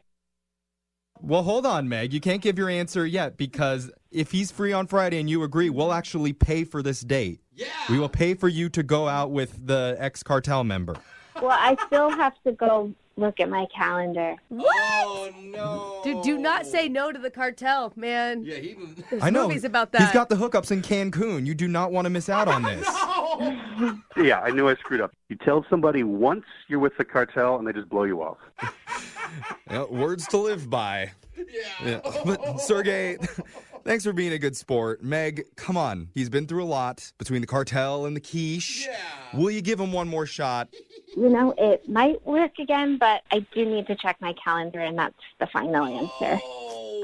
Well, hold on, Meg. You can't give your answer yet because if he's free on Friday and you agree, we'll actually pay for this date. Yeah. We will pay for you to go out with the ex-cartel member. Well, I still have to go look at my calendar. What? Oh, no. Dude, do not say no to the cartel, man. Yeah, There's I know. movies about that. He's got the hookups in Cancun. You do not want to miss out on this. Yeah, I knew I screwed up. You tell somebody once you're with the cartel, and they just blow you off. Yeah, words to live by. Yeah. But Sergey, thanks for being a good sport. Meg, come on. He's been through a lot between the cartel and the quiche. Yeah. Will you give him one more shot? You know, it might work again, but I do need to check my calendar, and that's the final answer.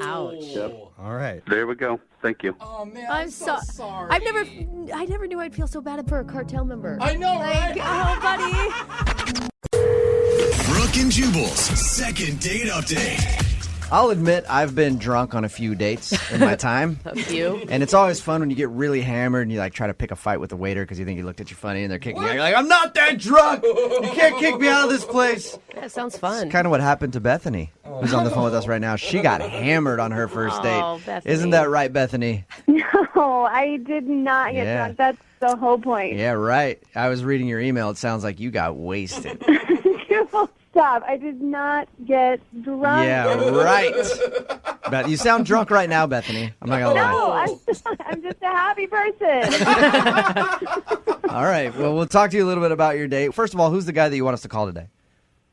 Ouch. Yep. All right. There we go. Thank you. Oh, man, I'm so so sorry. I never knew I'd feel so bad for a cartel member. I know, like, right? Oh, buddy. Brooke and Jubal's second date update. I'll admit I've been drunk on a few dates in my time. A few. And it's always fun when you get really hammered and you like try to pick a fight with the waiter because you think he looked at you funny and they're kicking you out. You're like, I'm not that drunk. You can't kick me out of this place. That sounds fun. It's kind of what happened to Bethany, who's on the phone with us right now. She got hammered on her first date. Oh, Bethany. Isn't that right, Bethany? No, I did not get Yeah. drunk. That's the whole point. Yeah, right. I was reading your email. It sounds like you got wasted. Stop. I did not get drunk. Yeah, right. But you sound drunk right now, Bethany. I'm not going to No, lie. I'm just a happy person. All right. Well, we'll talk to you a little bit about your date. First of all, who's the guy that you want us to call today?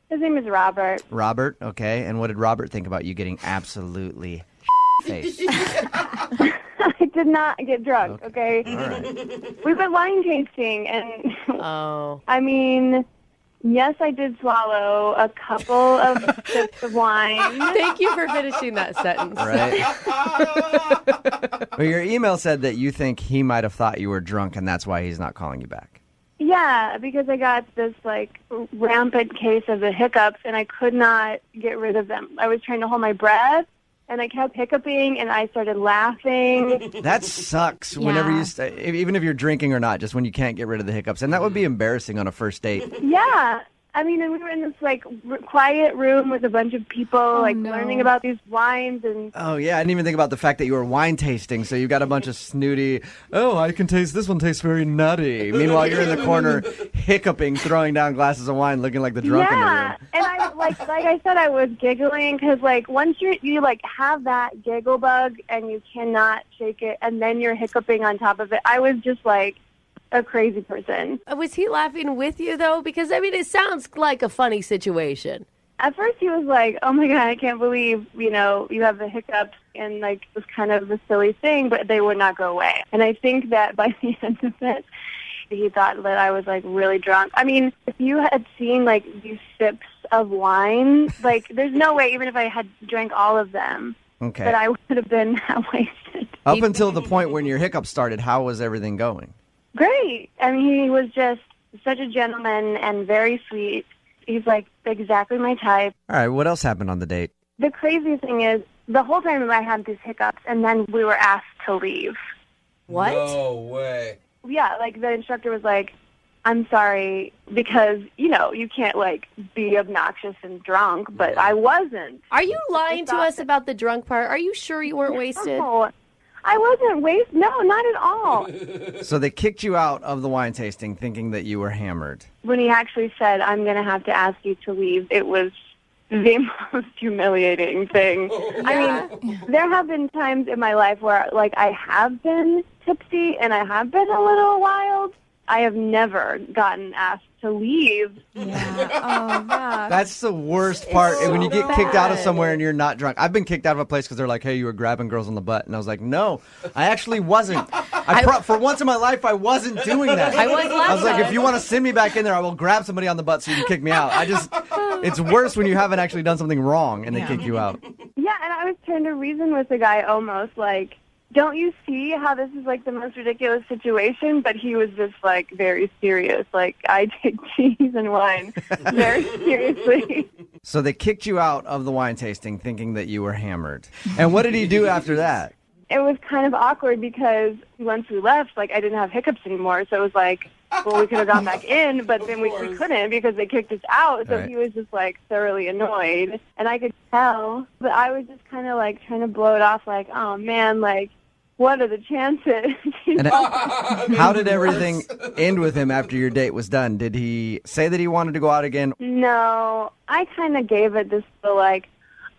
His name is Robert. Robert. Okay. And what did Robert think about you getting absolutely faced? I did not get drunk, okay? All right. We went wine tasting, and I mean, yes, I did swallow a couple of sips of wine. Thank you for finishing that sentence. Right. Well, your email said that you think he might have thought you were drunk, and that's why he's not calling you back. Yeah, because I got this, like, rampant case of the hiccups, and I could not get rid of them. I was trying to hold my breath, and I kept hiccuping, and I started laughing. That sucks whenever you, even if you're drinking or not, just when you can't get rid of the hiccups. And that would be embarrassing on a first date. Yeah. I mean, and we were in this, like, quiet room with a bunch of people, learning about these wines and... Oh, yeah. I didn't even think about the fact that you were wine tasting. So you got a bunch of snooty, oh, I can taste, this one tastes very nutty. Meanwhile, you're in the corner hiccuping, throwing down glasses of wine, looking like the drunk in the room. And I, like I said, I was giggling because, like, once you like, have that giggle bug and you cannot shake it, and then you're hiccuping on top of it, I was just, like, a crazy person. Was he laughing with you, though? Because, I mean, it sounds like a funny situation. At first, he was like, oh, my God, I can't believe, you know, you have the hiccups, and, like, it was kind of a silly thing, but they would not go away. And I think that by the end of it, he thought that I was, like, really drunk. I mean, if you had seen, like, these sips of wine, like, there's no way, even if I had drank all of them, that I would have been that wasted. Up until the point when your hiccups started, how was everything going? Great. I mean, he was just such a gentleman and very sweet. He's, like, exactly my type. All right, what else happened on the date? The crazy thing is, the whole time I had these hiccups, and then we were asked to leave. What? No way. Yeah, like, the instructor was like, I'm sorry, because, you know, you can't, like, be obnoxious and drunk, but I wasn't. Are you lying to us about the drunk part? Are you sure you weren't wasted? No, I wasn't wasted. No, not at all. So they kicked you out of the wine tasting thinking that you were hammered. When he actually said, I'm going to have to ask you to leave, it was the most humiliating thing. I mean, there have been times in my life where, like, I have been tipsy and I have been a little wild. I have never gotten asked to leave. That's the worst part. When you get kicked out of somewhere and you're not drunk. I've been kicked out of a place because they're like, hey, you were grabbing girls on the butt. And I was like, no, I actually wasn't. For once in my life, I wasn't doing that. I was like, if you want to send me back in there, I will grab somebody on the butt so you can kick me out. It's worse when you haven't actually done something wrong and they kick you out. Yeah, and I was trying to reason with the guy almost like, don't you see how this is, like, the most ridiculous situation? But he was just, like, very serious. Like, I take cheese and wine very seriously. So they kicked you out of the wine tasting thinking that you were hammered. And what did he do after that? It was kind of awkward because once we left, like, I didn't have hiccups anymore. So it was like, well, we could have gone back in, but then we couldn't because they kicked us out. So he was just, like, thoroughly annoyed. And I could tell. But I was just kind of, like, trying to blow it off like, oh, man, like, what are the chances? And how did everything end with him after your date was done? Did he say that he wanted to go out again? No, I kind of gave it this like,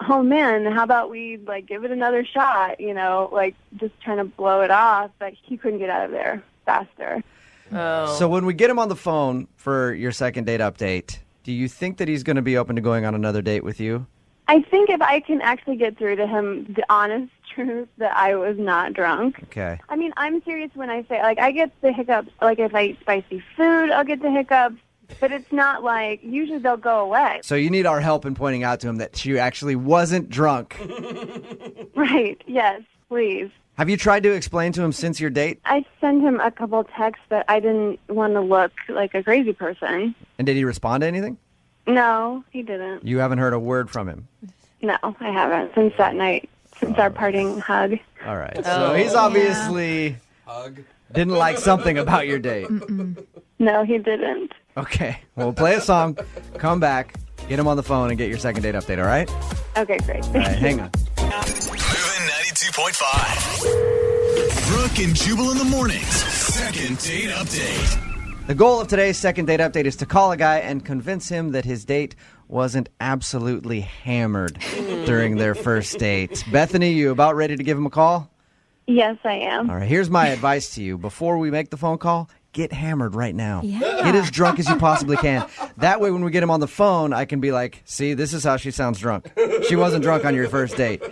oh man, how about we like give it another shot? Like just trying to blow it off. But he couldn't get out of there faster. Oh. So when we get him on the phone for your second date update, do you think that he's going to be open to going on another date with you? I think if I can actually get through to him the honest truth that I was not drunk. Okay. I mean, I'm serious when I say, like, I get the hiccups. Like, if I eat spicy food, I'll get the hiccups. But it's not like, usually they'll go away. So you need our help in pointing out to him that she actually wasn't drunk. Right. Yes, please. Have you tried to explain to him since your date? I sent him a couple texts that I didn't want to look like a crazy person. And did he respond to anything? No, he didn't. You haven't heard a word from him? No, I haven't since that night, since our parting hug. All right. So he's obviously didn't like something about your date. No, he didn't. Okay. Well, we'll play a song, come back, get him on the phone, and get your second date update, all right? Okay, great. All right, hang on. Moving 92.5. Brooke and Jubal in the mornings. Second date update. The goal of today's second date update is to call a guy and convince him that his date wasn't absolutely hammered during their first date. Bethany, you about ready to give him a call? Yes, I am. All right, here's my advice to you. Before we make the phone call, get hammered right now. Yeah. Get as drunk as you possibly can. That way, when we get him on the phone, I can be like, see, this is how she sounds drunk. She wasn't drunk on your first date.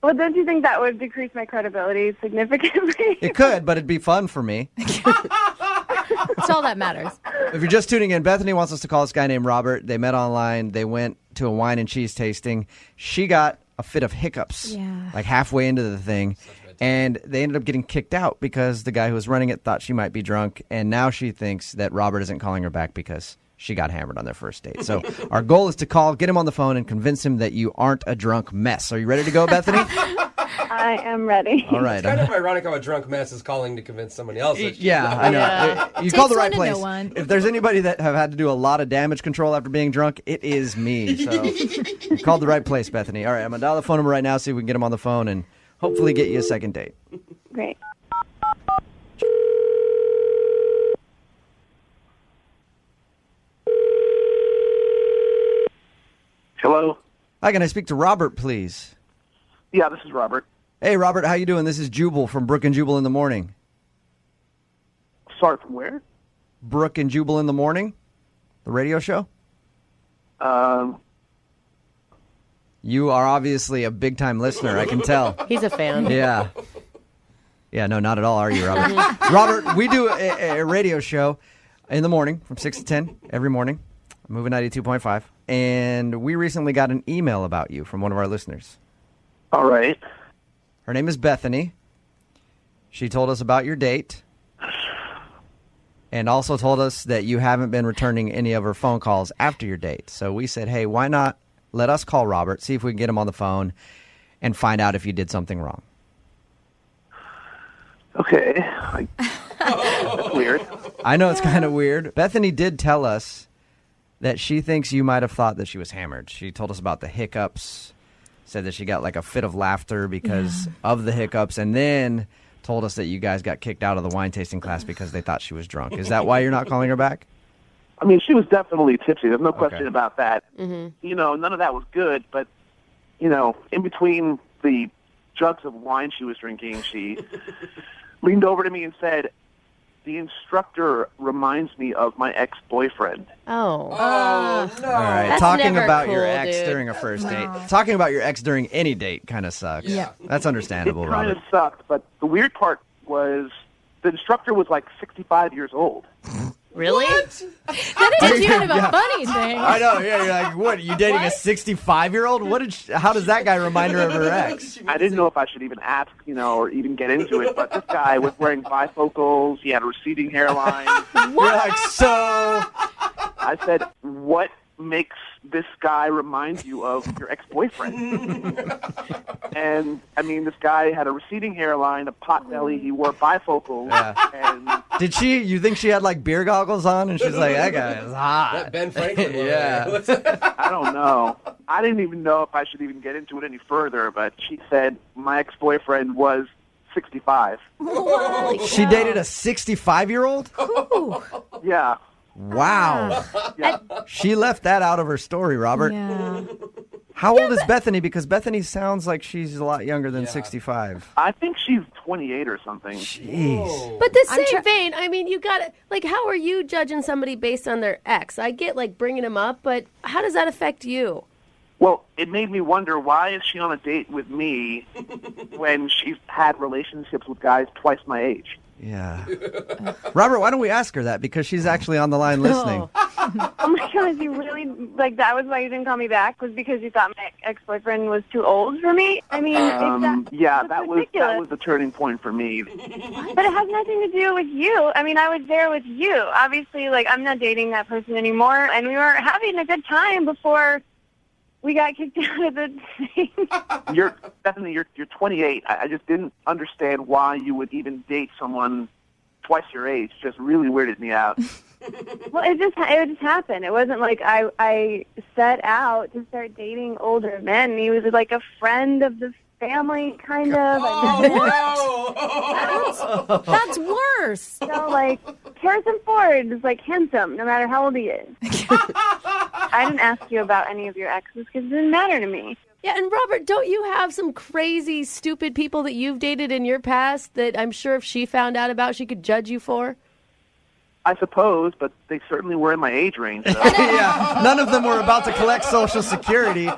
Well, don't you think that would decrease my credibility significantly? It could, but it'd be fun for me. That's all that matters. If you're just tuning in, Bethany wants us to call this guy named Robert. They met online. They went to a wine and cheese tasting. She got a fit of hiccups, like halfway into the thing. And they ended up getting kicked out because the guy who was running it thought she might be drunk. And now she thinks that Robert isn't calling her back because she got hammered on their first date. So our goal is to call, get him on the phone, and convince him that you aren't a drunk mess. Are you ready to go, Bethany? I am ready. All right. It's kind of ironic how a drunk mess is calling to convince somebody else. That Yeah, I know. Yeah. You Takes called the right one to know place. one. If there's anybody that have had to do a lot of damage control after being drunk, it is me. So you called the right place, Bethany. All right, I'm going to dial the phone number right now, see if we can get him on the phone and hopefully get you a second date. Great. Hello? Hi, can I speak to Robert, please? Yeah, this is Robert. Hey, Robert, how you doing? This is Jubal from Brooke and Jubal in the Morning. Sorry, from where? Brooke and Jubal in the Morning? The radio show? You are obviously a big-time listener, I can tell. He's a fan. Yeah. Yeah, no, not at all, are you, Robert? Robert, we do a radio show in the morning from 6 to 10 every morning, Moving 92.5, and we recently got an email about you from one of our listeners. All right. Her name is Bethany. She told us about your date and also told us that you haven't been returning any of her phone calls after your date. So we said, hey, why not let us call Robert, see if we can get him on the phone and find out if you did something wrong. Okay. That's weird. I know it's kind of weird. Bethany did tell us that she thinks you might have thought that she was hammered. She told us about the hiccups, said that she got like a fit of laughter because of the hiccups, and then told us that you guys got kicked out of the wine tasting class because they thought she was drunk. Is that why you're not calling her back? I mean, she was definitely tipsy. There's no question about that. Mm-hmm. You know, none of that was good, but, you know, in between the jugs of wine she was drinking, she leaned over to me and said, the instructor reminds me of my ex-boyfriend. Oh. No. All right. That's Talking never about your cool, ex dude. during a first date. Talking about your ex during any date kind of sucks. Yeah. That's understandable, It kind Robert. of sucked, but the weird part was the instructor was like 65 years old. Really? That is kind of a funny thing. I know. Yeah, you're like, what? Are you dating a 65-year-old? What did? How does that guy remind her of her ex? I didn't know if I should even ask, you know, or even get into it, but this guy was wearing bifocals. He had a receding hairline. You're like, so. I said, what makes this guy remind you of your ex-boyfriend? And, I mean, this guy had a receding hairline, a pot belly. He wore bifocals. And Did she? You think she had like beer goggles on, and she's like, that guy is hot. That Ben Franklin. Yeah. I don't know. I didn't even know if I should even get into it any further, but she said my ex-boyfriend was 65. She dated a 65-year-old? Yeah. Wow. Yeah. She left that out of her story, Robert. Yeah. How old is Bethany? Because Bethany sounds like she's a lot younger than 65. I think she's 28 or something. Jeez. But the same vein, I mean, you got to, like, how are you judging somebody based on their ex? I get, like, bringing him up, but how does that affect you? Well, it made me wonder, why is she on a date with me when she's had relationships with guys twice my age? Yeah. Robert, why don't we ask her that? Because she's actually on the line listening. Oh my gosh, you really, like, that was why you didn't call me back, was because you thought my ex-boyfriend was too old for me? I mean, Yeah, that was the turning point for me. But it has nothing to do with you. I mean, I was there with you. Obviously, like, I'm not dating that person anymore, and we were having a good time before we got kicked out of the thing. You're 28. I just didn't understand why you would even date someone twice your age. Just really weirded me out. Well, it just happened. It wasn't like I set out to start dating older men. He was like a friend of the family, kind of. That's worse. You know, like, Harrison Ford is, like, handsome, no matter how old he is. I didn't ask you about any of your exes because it didn't matter to me. Yeah, and Robert, don't you have some crazy, stupid people that you've dated in your past that I'm sure if she found out about, she could judge you for? I suppose, but they certainly were in my age range. So. Yeah, none of them were about to collect Social Security.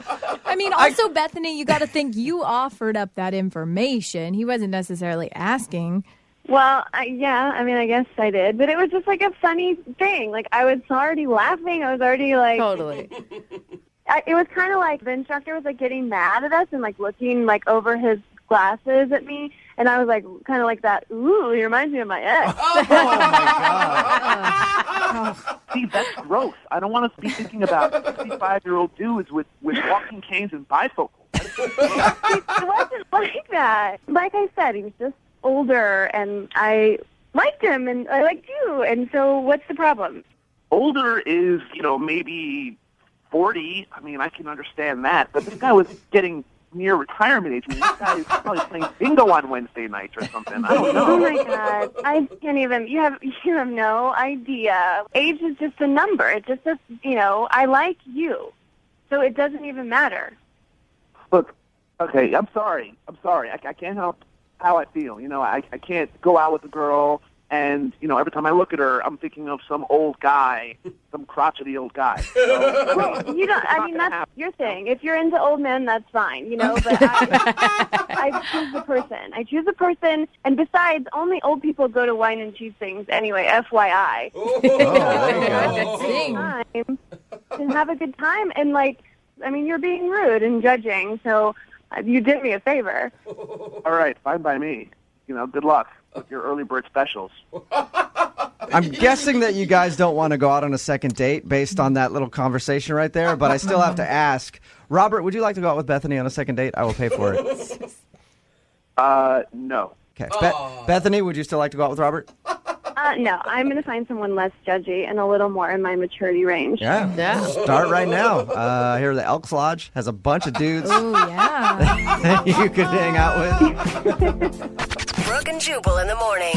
I mean, also, Bethany, you got to think you offered up that information. He wasn't necessarily asking. Well, I guess I did. But it was just like a funny thing. Like, I was already laughing. I was already like... Totally. It was kind of like the instructor was like getting mad at us and like looking like over his glasses at me. And I was like, kind of like that, ooh, he reminds me of my ex. Oh, my God. See, that's gross. I don't want to be thinking about 65-year-old dudes with walking canes and bifocals. It wasn't like that. Like I said, he was just older, and I liked him, and I liked you. And so what's the problem? Older is, maybe 40. I mean, I can understand that. But this guy was getting near retirement age. I mean, this guy is probably playing bingo on Wednesday nights or something. I don't know. Oh, my God. I can't even. You have no idea. Age is just a number. It just says, I like you. So it doesn't even matter. Look, okay, I'm sorry. I can't help how I feel. I can't go out with a girl and, every time I look at her, I'm thinking of some old guy, some crotchety old guy. Well, you don't, I mean, that's your thing. If you're into old men, that's fine, but I choose the person. I choose the person, and besides, only old people go to wine and cheese things anyway, FYI. And have a good time, and you're being rude and judging, so you did me a favor. All right, fine by me. Good luck with your early bird specials. I'm guessing that you guys don't want to go out on a second date based on that little conversation right there, but I still have to ask. Robert, would you like to go out with Bethany on a second date? I will pay for it. No. Okay. Bethany, would you still like to go out with Robert? No, I'm going to find someone less judgy and a little more in my maturity range. Yeah. Start right now. Here, the Elks Lodge has a bunch of dudes. Oh, yeah. that you could hang out with. Brooke and Jubal in the morning.